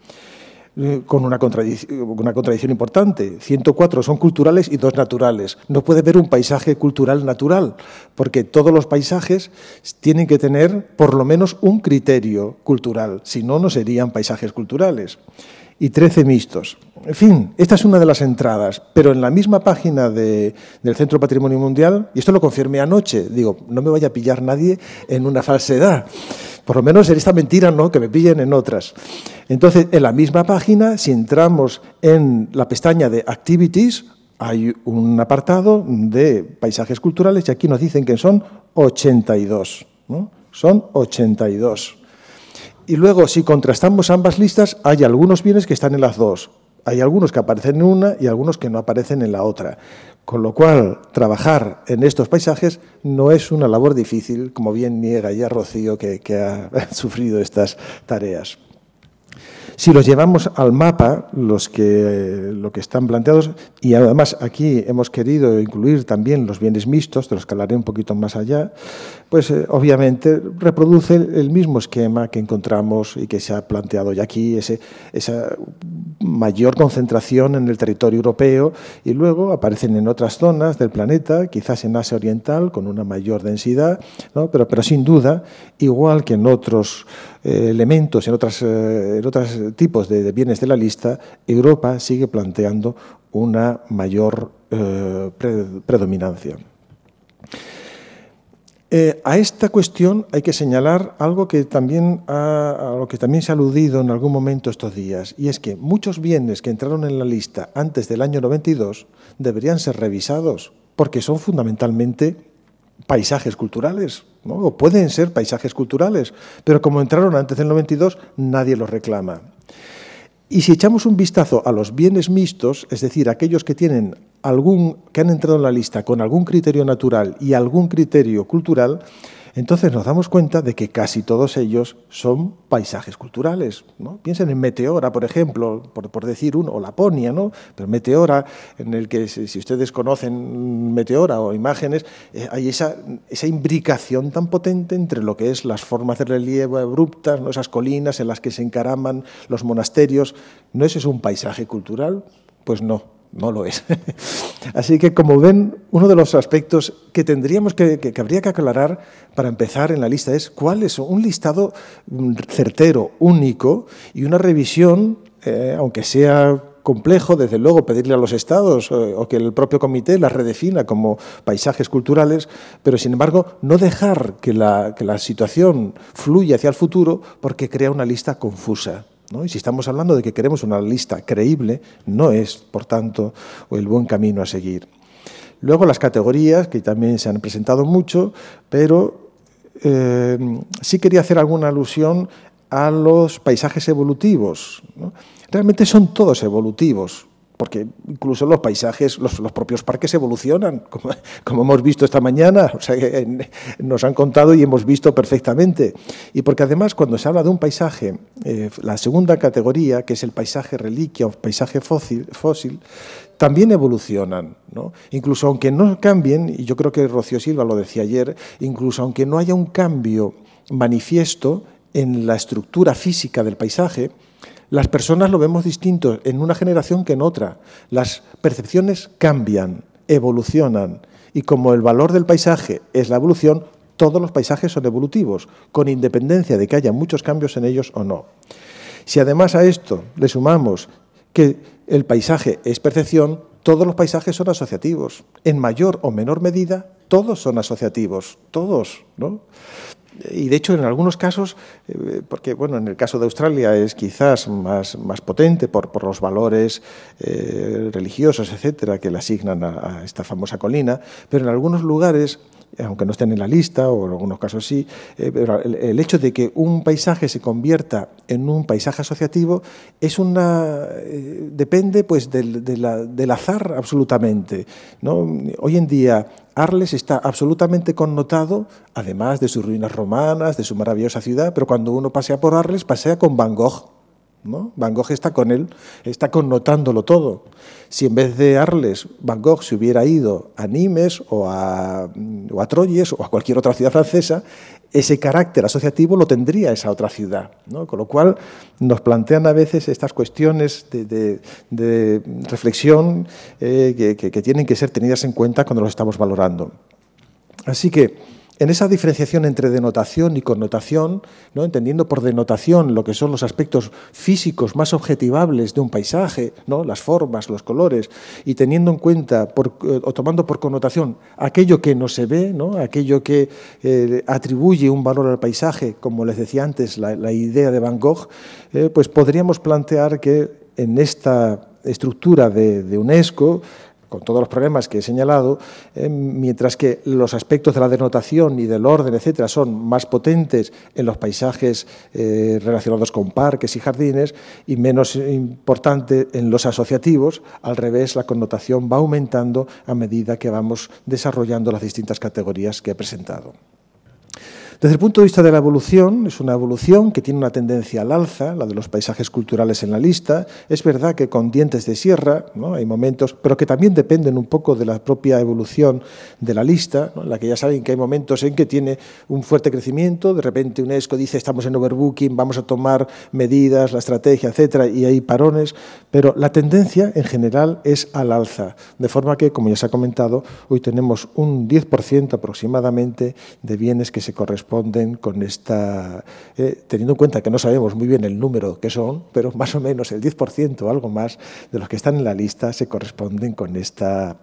Con una contradicción importante. 104 son culturales y 2 naturales. No puede haber un paisaje cultural natural, porque todos los paisajes tienen que tener por lo menos un criterio cultural, si no, no serían paisajes culturales. Y 13 mixtos. En fin, esta es una de las entradas, pero en la misma página del Centro Patrimonio Mundial, y esto lo confirmé anoche, digo, no me vaya a pillar nadie en una falsedad, Por lo menos en esta mentira no, que me pillen en otras. Entonces, en la misma página, si entramos en la pestaña de Activities, hay un apartado de paisajes culturales y aquí nos dicen que son 82, ¿no? Son 82. Y luego, si contrastamos ambas listas, hay algunos bienes que están en las dos. Hay algunos que aparecen en una y algunos que no aparecen en la otra. Con lo cual, trabajar en estos paisajes no es una labor difícil, como bien niega ya Rocío, que ha sufrido estas tareas. Si los llevamos al mapa, lo que están planteados, y además aquí hemos querido incluir también los bienes mixtos, de los que hablaré un poquito más allá, pues obviamente reproduce el mismo esquema que encontramos y que se ha planteado ya aquí, esa mayor concentración en el territorio europeo, y luego aparecen en otras zonas del planeta, quizás en Asia Oriental, con una mayor densidad, ¿no? pero sin duda, igual que en otros elementos, en otros tipos de bienes de la lista, Europa sigue planteando una mayor predominancia. A esta cuestión hay que señalar algo que también a lo que también se ha aludido en algún momento estos días, y es que muchos bienes que entraron en la lista antes del año 92 deberían ser revisados, porque son fundamentalmente paisajes culturales, ¿no? O pueden ser paisajes culturales, pero como entraron antes del 92, nadie los reclama. Y si echamos un vistazo a los bienes mixtos, es decir, aquellos que tienen que han entrado en la lista con algún criterio natural y algún criterio cultural, entonces nos damos cuenta de que casi todos ellos son paisajes culturales, ¿no? Piensen en Meteora, por ejemplo, por decir uno, o Laponia, ¿no? Pero Meteora, en el que si ustedes conocen Meteora o imágenes, hay esa imbricación tan potente entre lo que es las formas de relieve abruptas, ¿no? Esas colinas en las que se encaraman los monasterios. ¿No ese es un paisaje cultural? Pues no. No lo es. Así que, como ven, uno de los aspectos que tendríamos que habría que aclarar para empezar en la lista es cuál es un listado certero, único, y una revisión, aunque sea complejo, desde luego, pedirle a los estados o que el propio comité las redefina como paisajes culturales, pero, sin embargo, no dejar que la situación fluya hacia el futuro porque crea una lista confusa, ¿no? Y si estamos hablando de que queremos una lista creíble, no es, por tanto, el buen camino a seguir. Luego las categorías, que también se han presentado mucho, pero sí quería hacer alguna alusión a los paisajes evolutivos, ¿no? Realmente son todos evolutivos, porque incluso los paisajes, los propios parques evolucionan, como hemos visto esta mañana, o sea, nos han contado y hemos visto perfectamente. Y porque además cuando se habla de un paisaje, la segunda categoría, que es el paisaje reliquia o paisaje fósil, también evolucionan, ¿no? Incluso aunque no cambien, y yo creo que Rocío Silva lo decía ayer, incluso aunque no haya un cambio manifiesto en la estructura física del paisaje, las personas lo vemos distinto en una generación que en otra. Las percepciones cambian, evolucionan, y como el valor del paisaje es la evolución, todos los paisajes son evolutivos, con independencia de que haya muchos cambios en ellos o no. Si además a esto le sumamos que el paisaje es percepción, todos los paisajes son asociativos. En mayor o menor medida, todos son asociativos, todos, ¿no? Y de hecho, en algunos casos, porque bueno, en el caso de Australia es quizás más potente por los valores religiosos, etcétera, que le asignan a esta famosa colina, pero en algunos lugares, aunque no estén en la lista, o en algunos casos sí, pero el hecho de que un paisaje se convierta en un paisaje asociativo depende pues del azar absolutamente, ¿no? Hoy en día Arles está absolutamente connotado, además de sus ruinas romanas, de su maravillosa ciudad, pero cuando uno pasea por Arles, pasea con Van Gogh, ¿no? Van Gogh está con él, está connotándolo todo. Si en vez de Arles, Van Gogh se hubiera ido a Nimes o a Troyes o a cualquier otra ciudad francesa, ese carácter asociativo lo tendría esa otra ciudad, ¿no? Con lo cual nos plantean a veces estas cuestiones de reflexión que tienen que ser tenidas en cuenta cuando los estamos valorando. Así que En esa diferenciación entre denotación y connotación, ¿no? Entendiendo por denotación lo que son los aspectos físicos más objetivables de un paisaje, ¿no? Las formas, los colores, y teniendo en cuenta o tomando por connotación aquello que no se ve, ¿no? Aquello que atribuye un valor al paisaje, como les decía antes, la idea de Van Gogh, pues podríamos plantear que en esta estructura de UNESCO, con todos los problemas que he señalado, mientras que los aspectos de la denotación y del orden, etcétera, son más potentes en los paisajes relacionados con parques y jardines y menos importante en los asociativos. Al revés, la connotación va aumentando a medida que vamos desarrollando las distintas categorías que he presentado. Desde el punto de vista de la evolución, es una evolución que tiene una tendencia al alza, la de los paisajes culturales en la lista. Es verdad que con dientes de sierra, ¿no? Hay momentos, pero que también dependen un poco de la propia evolución de la lista, ¿no? En la que ya saben que hay momentos en que tiene un fuerte crecimiento, de repente UNESCO dice estamos en overbooking, vamos a tomar medidas, la estrategia, etcétera, y hay parones, pero la tendencia en general es al alza, de forma que, como ya se ha comentado, hoy tenemos un 10% aproximadamente de bienes que se corresponden con esta, teniendo en cuenta que no sabemos muy bien el número que son, pero más o menos el 10% o algo más de los que están en la lista se corresponden con esta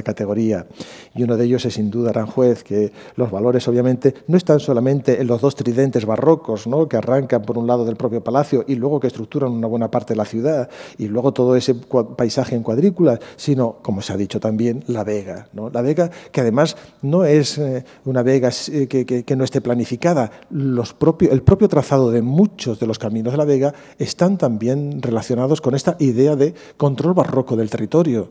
categoría. Y uno de ellos es sin duda Aranjuez, que los valores obviamente no están solamente en los dos tridentes barrocos, ¿no? Que arrancan por un lado del propio palacio y luego que estructuran una buena parte de la ciudad y luego todo ese paisaje en cuadrículas, sino, como se ha dicho también, la vega, ¿no? La vega que además no es una vega que no esté planificada. El propio trazado de muchos de los caminos de la vega están también relacionados con esta idea de control barroco del territorio.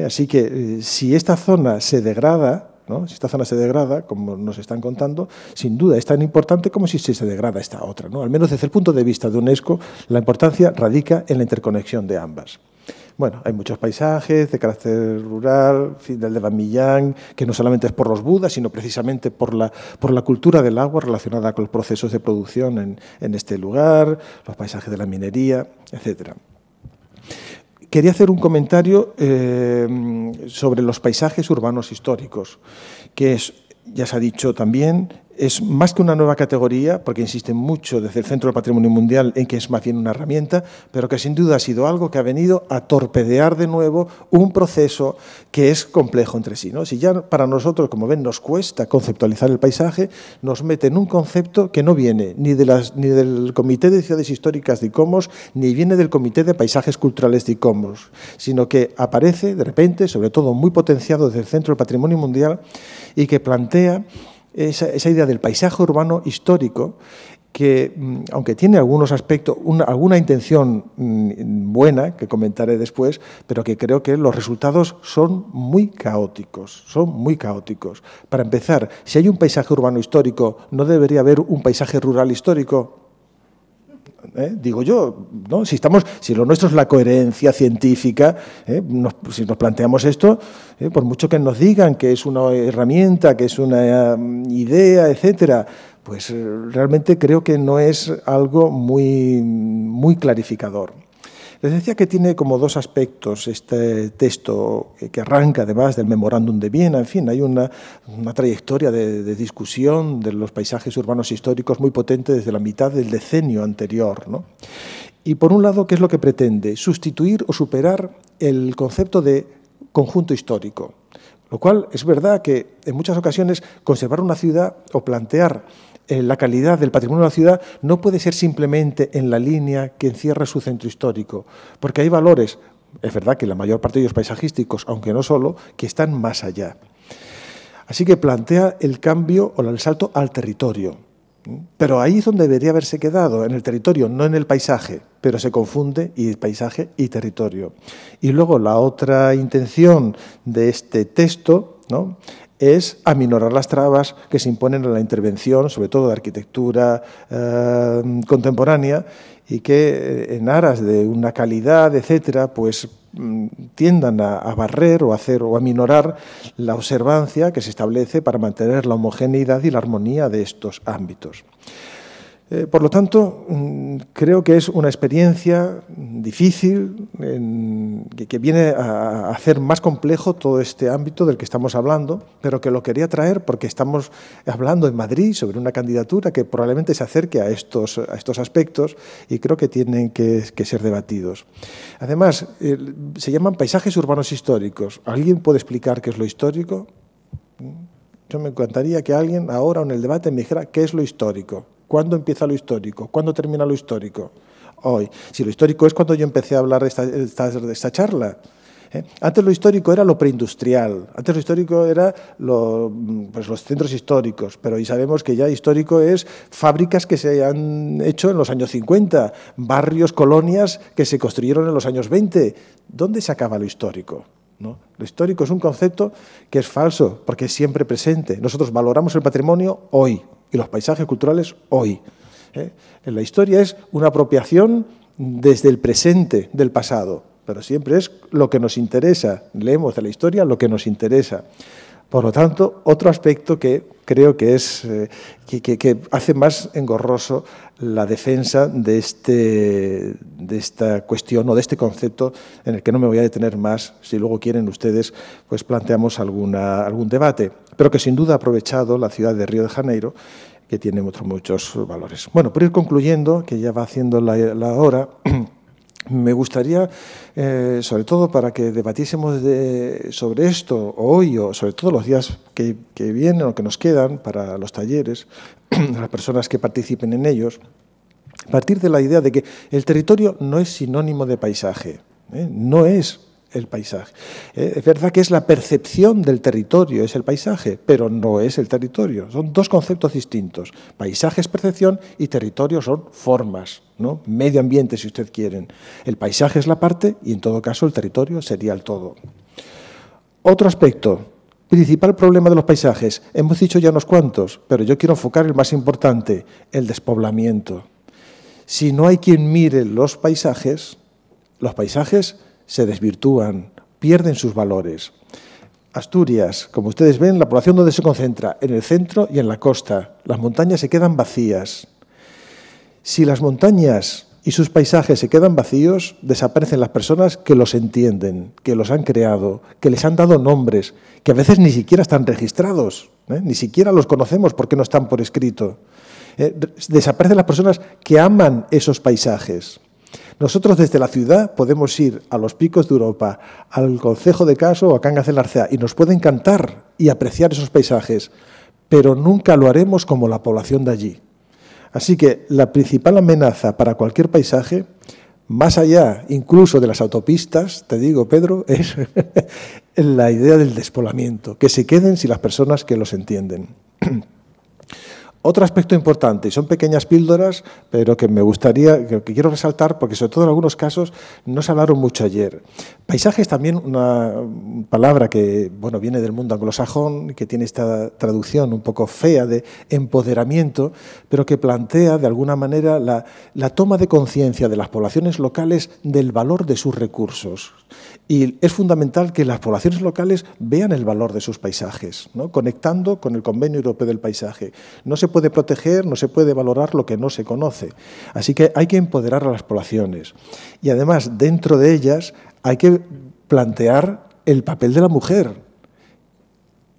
Así que si esta zona se degrada, ¿no? Si esta zona se degrada, como nos están contando, sin duda es tan importante como si se degrada esta otra, ¿no? Al menos desde el punto de vista de UNESCO, la importancia radica en la interconexión de ambas. Bueno, hay muchos paisajes de carácter rural, el de Van Millán, que no solamente es por los budas, sino precisamente por la cultura del agua relacionada con los procesos de producción en este lugar, los paisajes de la minería, etcétera. Quería hacer un comentario sobre los paisajes urbanos históricos, que es, ya se ha dicho también, es más que una nueva categoría, porque insisten mucho desde el Centro del Patrimonio Mundial en que es más bien una herramienta, pero que sin duda ha sido algo que ha venido a torpedear de nuevo un proceso que es complejo entre sí, ¿no? Si ya para nosotros, como ven, nos cuesta conceptualizar el paisaje, nos mete en un concepto que no viene ni del Comité de Ciudades Históricas de ICOMOS, ni viene del Comité de Paisajes Culturales de ICOMOS, sino que aparece de repente, sobre todo muy potenciado desde el Centro del Patrimonio Mundial, y que plantea esa idea del paisaje urbano histórico que, aunque tiene algunos aspectos, alguna intención buena, que comentaré después, pero que creo que los resultados son muy caóticos, Para empezar, si hay un paisaje urbano histórico, ¿no debería haber un paisaje rural histórico? Digo yo, ¿no? Si lo nuestro es la coherencia científica, si nos planteamos esto, por mucho que nos digan que es una herramienta, que es una idea, etcétera, pues realmente creo que no es algo muy, muy clarificador. Les decía que tiene como dos aspectos este texto que arranca además del Memorándum de Viena. En fin, hay una trayectoria de discusión de los paisajes urbanos históricos muy potente desde la mitad del decenio anterior, ¿no? Y por un lado, ¿qué es lo que pretende? Sustituir o superar el concepto de conjunto histórico. Lo cual es verdad que en muchas ocasiones conservar una ciudad o plantear la calidad del patrimonio de la ciudad no puede ser simplemente en la línea que encierra su centro histórico, porque hay valores, es verdad que la mayor parte de ellos paisajísticos, aunque no solo, que están más allá. Así que plantea el cambio o el salto al territorio. Pero ahí es donde debería haberse quedado, en el territorio, no en el paisaje, pero se confunde paisaje y territorio. Y luego la otra intención de este texto, ¿no?, es aminorar las trabas que se imponen a la intervención, sobre todo de arquitectura contemporánea, y que en aras de una calidad, etcétera, pues tiendan a barrer o a aminorar la observancia que se establece para mantener la homogeneidad y la armonía de estos ámbitos. Por lo tanto, creo que es una experiencia difícil que viene a hacer más complejo todo este ámbito del que estamos hablando, pero que lo quería traer porque estamos hablando en Madrid sobre una candidatura que probablemente se acerque a estos aspectos y creo que tienen que ser debatidos. Además, se llaman paisajes urbanos históricos. ¿Alguien puede explicar qué es lo histórico? Yo me encantaría que alguien ahora en el debate me dijera qué es lo histórico. ¿Cuándo empieza lo histórico? ¿Cuándo termina lo histórico? Hoy. Si lo histórico es cuando yo empecé a hablar de esta charla. Antes lo histórico era lo preindustrial, antes lo histórico era pues los centros históricos, pero hoy sabemos que ya histórico es fábricas que se han hecho en los años 50, barrios, colonias que se construyeron en los años 20. ¿Dónde se acaba lo histórico? ¿No? Lo histórico es un concepto que es falso, porque es siempre presente. Nosotros valoramos el patrimonio hoy y los paisajes culturales hoy. En la historia es una apropiación desde el presente del pasado, pero siempre es lo que nos interesa. Leemos de la historia lo que nos interesa. Por lo tanto, otro aspecto que creo que es que hace más engorroso la defensa de esta cuestión o de este concepto en el que no me voy a detener más. Si luego quieren ustedes, pues planteamos algún debate, pero que sin duda ha aprovechado la ciudad de Río de Janeiro, que tiene muchos valores. Bueno, por ir concluyendo, que ya va haciendo la hora, me gustaría, sobre todo para que debatiésemos sobre esto hoy o sobre todo los días que vienen o que nos quedan para los talleres, las personas que participen en ellos, partir de la idea de que el territorio no es sinónimo de paisaje, no es el paisaje. Es verdad que es la percepción del territorio, es el paisaje, pero no es el territorio. Son dos conceptos distintos. Paisaje es percepción y territorio son formas, ¿no? Medio ambiente, si ustedes quieren. El paisaje es la parte y, en todo caso, el territorio sería el todo. Otro aspecto, principal problema de los paisajes. Hemos dicho ya unos cuantos, pero yo quiero enfocar el más importante, el despoblamiento. Si no hay quien mire los paisajes se desvirtúan, pierden sus valores. Asturias, como ustedes ven, la población donde se concentra, en el centro y en la costa. Las montañas se quedan vacías. Si las montañas y sus paisajes se quedan vacíos, desaparecen las personas que los entienden, que los han creado, que les han dado nombres, que a veces ni siquiera están registrados, ni siquiera los conocemos porque no están por escrito. Desaparecen las personas que aman esos paisajes. Nosotros desde la ciudad podemos ir a los picos de Europa, al Concejo de Caso o a Cangas del Narcea y nos puede encantar y apreciar esos paisajes, pero nunca lo haremos como la población de allí. Así que la principal amenaza para cualquier paisaje, más allá incluso de las autopistas, te digo, Pedro, es la idea del despoblamiento, que se queden sin las personas que los entienden. Otro aspecto importante, y son pequeñas píldoras, pero que me gustaría, que quiero resaltar, porque sobre todo en algunos casos no se hablaron mucho ayer. Paisaje es también una palabra que viene del mundo anglosajón, que tiene esta traducción un poco fea de empoderamiento, pero que plantea de alguna manera la toma de conciencia de las poblaciones locales del valor de sus recursos. Y es fundamental que las poblaciones locales vean el valor de sus paisajes, ¿no? Conectando con el Convenio Europeo del Paisaje. No se puede proteger, no se puede valorar lo que no se conoce. Así que hay que empoderar a las poblaciones. Y además, dentro de ellas, hay que plantear el papel de la mujer.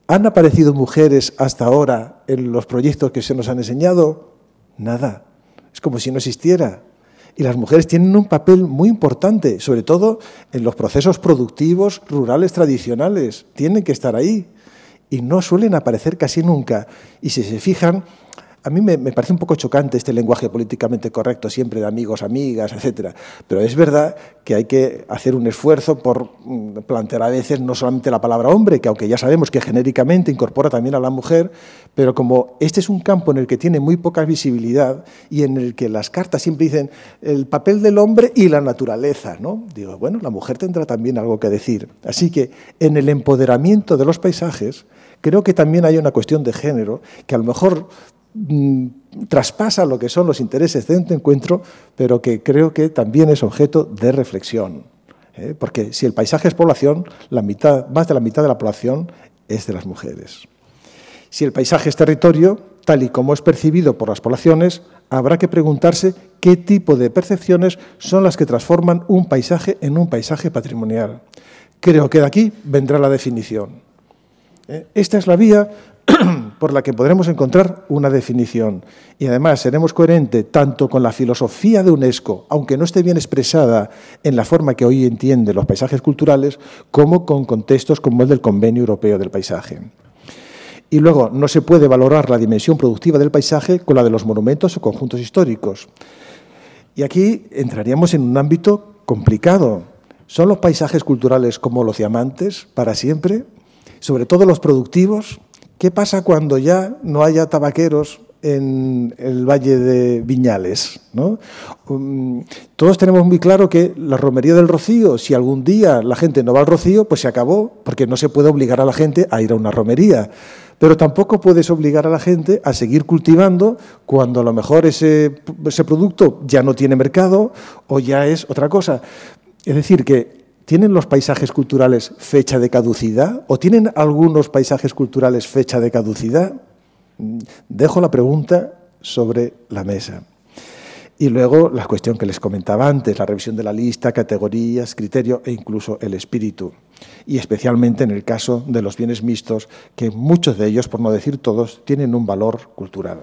¿Han aparecido mujeres hasta ahora en los proyectos que se nos han enseñado? Nada. Es como si no existiera. Y las mujeres tienen un papel muy importante, sobre todo en los procesos productivos rurales tradicionales. Tienen que estar ahí y no suelen aparecer casi nunca. Y si se fijan, a mí me parece un poco chocante este lenguaje políticamente correcto, siempre de amigos, amigas, etcétera. Pero es verdad que hay que hacer un esfuerzo por plantear a veces no solamente la palabra hombre, que aunque ya sabemos que genéricamente incorpora también a la mujer, pero como este es un campo en el que tiene muy poca visibilidad y en el que las cartas siempre dicen el papel del hombre y la naturaleza, ¿no? Digo, bueno, la mujer tendrá también algo que decir. Así que en el empoderamiento de los paisajes creo que también hay una cuestión de género que a lo mejor traspasa lo que son los intereses de un encuentro, pero que creo que también es objeto de reflexión. Porque si el paisaje es población, más de la mitad de la población es de las mujeres. Si el paisaje es territorio, tal y como es percibido por las poblaciones, habrá que preguntarse qué tipo de percepciones son las que transforman un paisaje en un paisaje patrimonial. Creo que de aquí vendrá la definición. Esta es la vía por la que podremos encontrar una definición. Y además seremos coherentes tanto con la filosofía de UNESCO, aunque no esté bien expresada en la forma que hoy entiende los paisajes culturales, como con contextos como el del Convenio Europeo del Paisaje. Y luego, no se puede valorar la dimensión productiva del paisaje con la de los monumentos o conjuntos históricos. Y aquí entraríamos en un ámbito complicado. ¿Son los paisajes culturales como los diamantes para siempre? Sobre todo los productivos. ¿Qué pasa cuando ya no haya tabaqueros en el Valle de Viñales, ¿no? Todos tenemos muy claro que la romería del Rocío, si algún día la gente no va al Rocío, pues se acabó, porque no se puede obligar a la gente a ir a una romería. Pero tampoco puedes obligar a la gente a seguir cultivando cuando a lo mejor ese producto ya no tiene mercado o ya es otra cosa. Es decir, que ¿tienen los paisajes culturales fecha de caducidad? ¿O tienen algunos paisajes culturales fecha de caducidad? Dejo la pregunta sobre la mesa. Y luego la cuestión que les comentaba antes, la revisión de la lista, categorías, criterio e incluso el espíritu. Y especialmente en el caso de los bienes mixtos, que muchos de ellos, por no decir todos, tienen un valor cultural.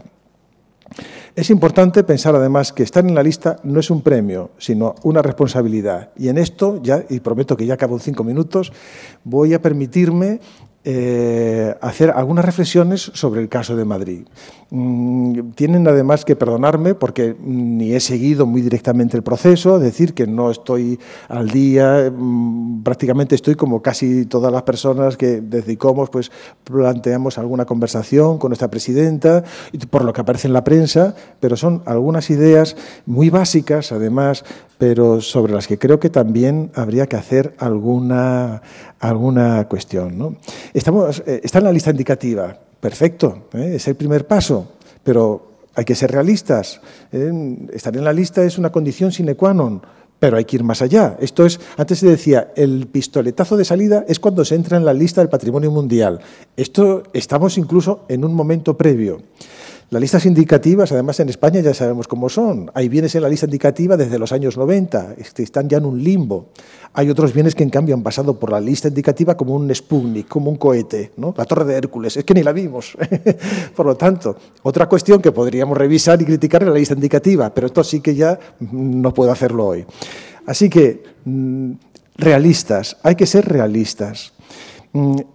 Es importante pensar además que estar en la lista no es un premio, sino una responsabilidad. Y en esto, ya, y prometo que ya acabo en 5 minutos, voy a permitirme hacer algunas reflexiones sobre el caso de Madrid. Tienen además que perdonarme porque ni he seguido muy directamente el proceso, es decir, que no estoy al día, prácticamente estoy como casi todas las personas que desde ICOMOS pues planteamos alguna conversación con nuestra presidenta, por lo que aparece en la prensa, pero son algunas ideas muy básicas además, pero sobre las que creo que también habría que hacer alguna cuestión, ¿no? Está en la lista indicativa, perfecto, es el primer paso, pero hay que ser realistas. Estar en la lista es una condición sine qua non, pero hay que ir más allá. Esto es, antes se decía, el pistoletazo de salida es cuando se entra en la lista del Patrimonio Mundial. Estamos incluso en un momento previo. Las listas indicativas, además en España ya sabemos cómo son. Hay bienes en la lista indicativa desde los años 90, están ya en un limbo. Hay otros bienes que en cambio han pasado por la lista indicativa como un Sputnik, como un cohete, ¿no? La Torre de Hércules, es que ni la vimos. Por lo tanto, otra cuestión que podríamos revisar y criticar es la lista indicativa, pero esto sí que ya no puedo hacerlo hoy. Así que, realistas, hay que ser realistas.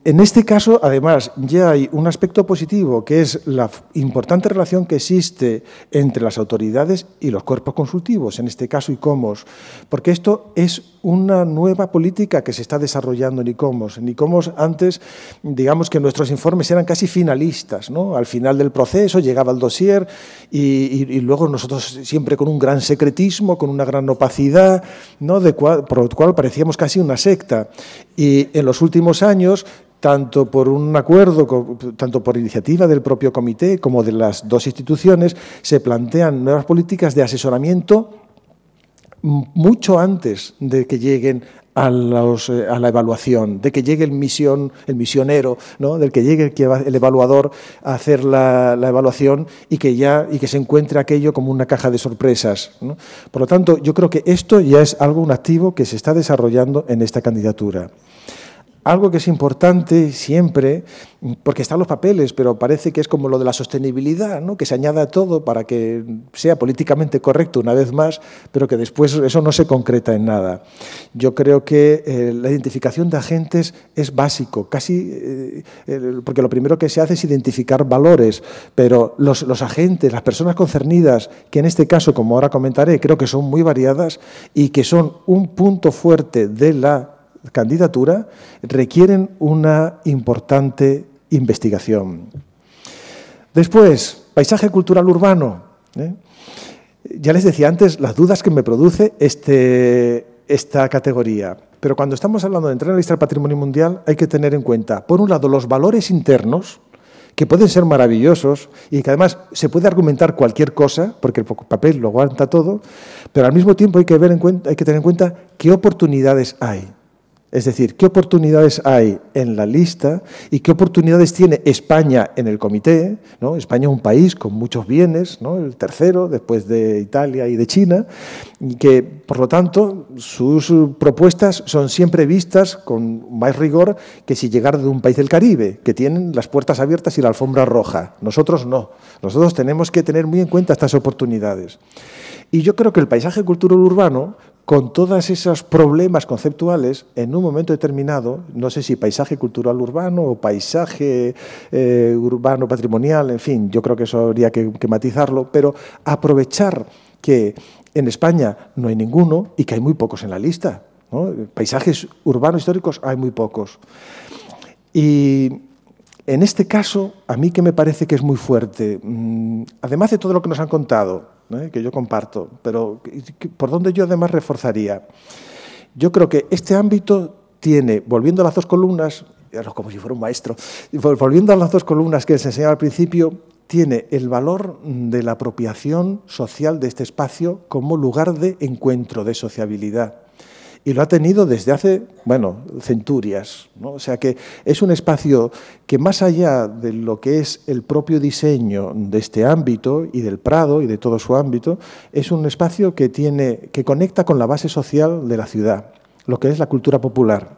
En este caso, además, ya hay un aspecto positivo, que es la importante relación que existe entre las autoridades y los cuerpos consultivos, en este caso ICOMOS, porque esto es una nueva política que se está desarrollando en ICOMOS. En ICOMOS antes, digamos que nuestros informes eran casi finalistas, ¿no? Al final del proceso llegaba el dossier y luego nosotros siempre con un gran secretismo, con una gran opacidad, ¿no? Por lo cual parecíamos casi una secta. Y en los últimos años, tanto por un acuerdo, tanto por iniciativa del propio comité como de las dos instituciones, se plantean nuevas políticas de asesoramiento mucho antes de que lleguen a la evaluación, de que llegue el misionero, ¿no? Del que llegue el evaluador a hacer la evaluación y que se encuentre aquello como una caja de sorpresas, ¿no? Por lo tanto, yo creo que esto ya es un activo que se está desarrollando en esta candidatura. Algo que es importante siempre, porque están los papeles, pero parece que es como lo de la sostenibilidad, ¿no? Que se añada todo para que sea políticamente correcto una vez más, pero que después eso no se concreta en nada. Yo creo que la identificación de agentes es básico, casi porque lo primero que se hace es identificar valores, pero los agentes, las personas concernidas, que en este caso, como ahora comentaré, creo que son muy variadas y que son un punto fuerte de la candidatura, requieren una importante investigación. Después, paisaje cultural urbano. Ya les decía antes las dudas que me produce esta categoría, pero cuando estamos hablando de entrar en la lista del Patrimonio Mundial hay que tener en cuenta, por un lado, los valores internos, que pueden ser maravillosos y que además se puede argumentar cualquier cosa, porque el papel lo aguanta todo, pero al mismo tiempo hay que tener en cuenta qué oportunidades hay. Es decir, qué oportunidades hay en la lista y qué oportunidades tiene España en el comité, ¿no? España es un país con muchos bienes, ¿no? El tercero después de Italia y de China, y que, por lo tanto, sus propuestas son siempre vistas con más rigor que si llegara de un país del Caribe, que tienen las puertas abiertas y la alfombra roja. Nosotros no. Nosotros tenemos que tener muy en cuenta estas oportunidades. Y yo creo que el paisaje cultural urbano, con todos esos problemas conceptuales, en un momento determinado, no sé si paisaje cultural urbano o paisaje urbano patrimonial, en fin, yo creo que eso habría que matizarlo, pero aprovechar que en España no hay ninguno y que hay muy pocos en la lista, ¿no? Paisajes urbanos históricos hay muy pocos. Y en este caso, a mí que me parece que es muy fuerte, además de todo lo que nos han contado, que yo comparto, pero por donde yo además reforzaría. Yo creo que este ámbito tiene, volviendo a las dos columnas, como si fuera un maestro, volviendo a las dos columnas que les enseñaba al principio, tiene el valor de la apropiación social de este espacio como lugar de encuentro, de sociabilidad. Y lo ha tenido desde hace, bueno, centurias, ¿no? O sea que es un espacio que, más allá de lo que es el propio diseño de este ámbito y del Prado y de todo su ámbito, es un espacio que conecta con la base social de la ciudad, lo que es la cultura popular.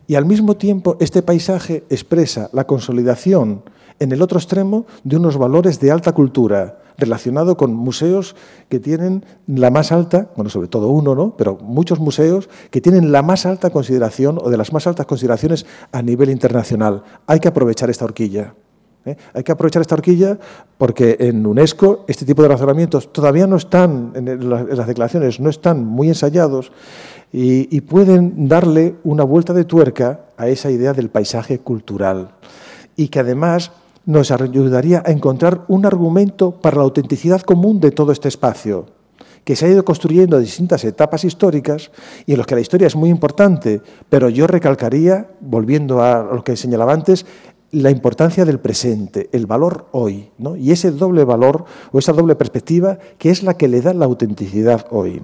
Y al mismo tiempo este paisaje expresa la consolidación en el otro extremo de unos valores de alta cultura, relacionado con museos que tienen la más alta, bueno, sobre todo uno, ¿no?, pero muchos museos que tienen la más alta consideración o de las más altas consideraciones a nivel internacional. Hay que aprovechar esta horquilla. Hay que aprovechar esta horquilla porque en UNESCO este tipo de razonamientos todavía no están, en las declaraciones no están muy ensayados y pueden darle una vuelta de tuerca a esa idea del paisaje cultural y que además nos ayudaría a encontrar un argumento para la autenticidad común de todo este espacio, que se ha ido construyendo en distintas etapas históricas y en los que la historia es muy importante, pero yo recalcaría, volviendo a lo que señalaba antes, la importancia del presente, el valor hoy, ¿no? Y ese doble valor o esa doble perspectiva que es la que le da la autenticidad hoy.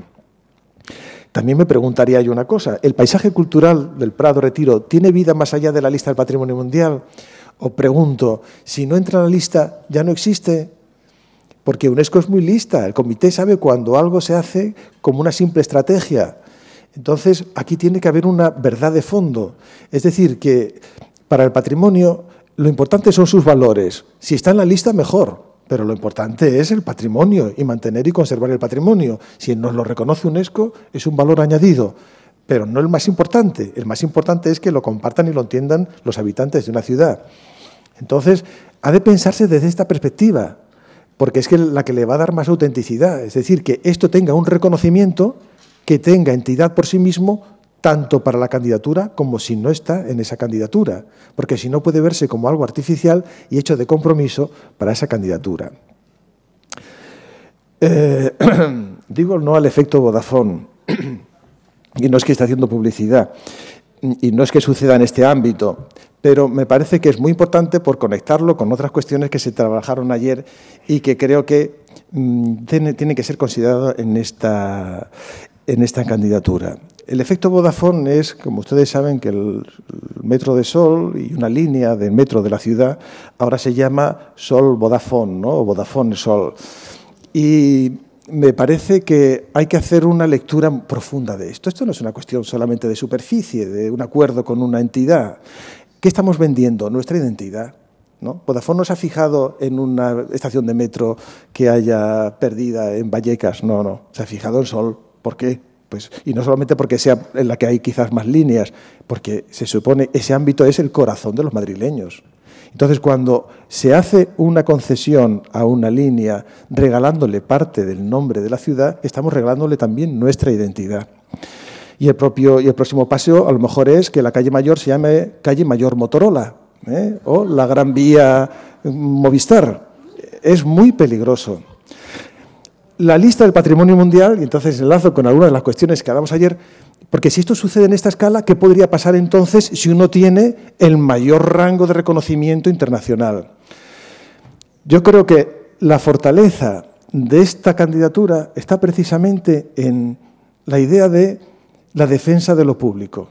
También me preguntaría yo una cosa, ¿el paisaje cultural del Prado Retiro tiene vida más allá de la lista del Patrimonio Mundial? O pregunto, si no entra en la lista, ¿ya no existe? Porque UNESCO es muy lista, el comité sabe cuando algo se hace como una simple estrategia. Entonces, aquí tiene que haber una verdad de fondo. Es decir, que para el patrimonio lo importante son sus valores. Si está en la lista, mejor, pero lo importante es el patrimonio y mantener y conservar el patrimonio. Si nos lo reconoce UNESCO, es un valor añadido. Pero no el más importante. El más importante es que lo compartan y lo entiendan los habitantes de una ciudad. Entonces, ha de pensarse desde esta perspectiva, porque es la que le va a dar más autenticidad. Es decir, que esto tenga un reconocimiento, que tenga entidad por sí mismo, tanto para la candidatura como si no está en esa candidatura, porque si no puede verse como algo artificial y hecho de compromiso para esa candidatura. Digo no al efecto Vodafone. Y no es que esté haciendo publicidad, y no es que suceda en este ámbito, pero me parece que es muy importante por conectarlo con otras cuestiones que se trabajaron ayer y que creo que tiene que ser considerado en esta candidatura. El efecto Vodafone es, como ustedes saben, que el metro de Sol y una línea del metro de la ciudad ahora se llama Sol Vodafone, ¿no? O Vodafone Sol. Y me parece que hay que hacer una lectura profunda de esto. Esto no es una cuestión solamente de superficie, de un acuerdo con una entidad. ¿Qué estamos vendiendo? Nuestra identidad, ¿no? Vodafone no se ha fijado en una estación de metro que haya perdida en Vallecas, no. Se ha fijado en Sol. ¿Por qué? Pues, y no solamente porque sea en la que hay quizás más líneas, porque se supone ese ámbito es el corazón de los madrileños. Entonces, cuando se hace una concesión a una línea regalándole parte del nombre de la ciudad, estamos regalándole también nuestra identidad. Y el próximo paso a lo mejor es que la calle Mayor se llame calle Mayor Motorola, o la Gran Vía Movistar. Es muy peligroso. La lista del Patrimonio Mundial, y entonces enlazo con algunas de las cuestiones que hablamos ayer, porque si esto sucede en esta escala, ¿qué podría pasar entonces si uno tiene el mayor rango de reconocimiento internacional? Yo creo que la fortaleza de esta candidatura está precisamente en la idea de la defensa de lo público.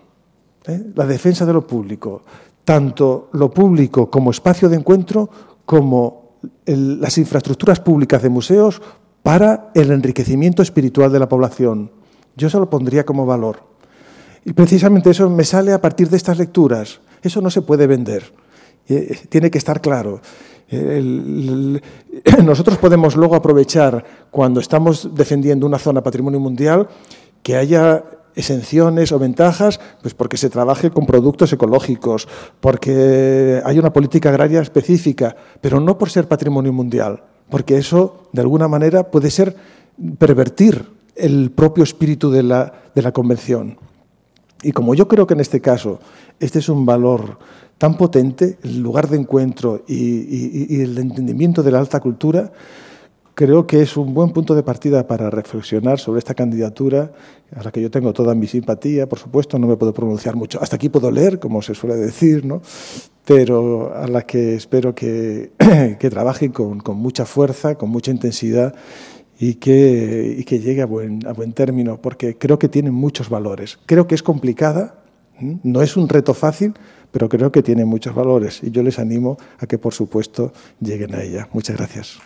La defensa de lo público, tanto lo público como espacio de encuentro, como las infraestructuras públicas de museos para el enriquecimiento espiritual de la población. Yo se lo pondría como valor. Y precisamente eso me sale a partir de estas lecturas. Eso no se puede vender. Tiene que estar claro. Nosotros podemos luego aprovechar, cuando estamos defendiendo una zona patrimonio mundial, que haya exenciones o ventajas, pues porque se trabaje con productos ecológicos, porque hay una política agraria específica, pero no por ser patrimonio mundial, porque eso, de alguna manera, puede ser pervertir el propio espíritu de la Convención. Y como yo creo que en este caso este es un valor tan potente, el lugar de encuentro y el entendimiento de la alta cultura, creo que es un buen punto de partida para reflexionar sobre esta candidatura, a la que yo tengo toda mi simpatía, por supuesto, no me puedo pronunciar mucho. Hasta aquí puedo leer, como se suele decir, ¿no? Pero a la que espero que trabajen con mucha fuerza, con mucha intensidad y que llegue a buen término, porque creo que tiene muchos valores. Creo que es complicada, no es un reto fácil, pero creo que tiene muchos valores y yo les animo a que, por supuesto, lleguen a ella. Muchas gracias.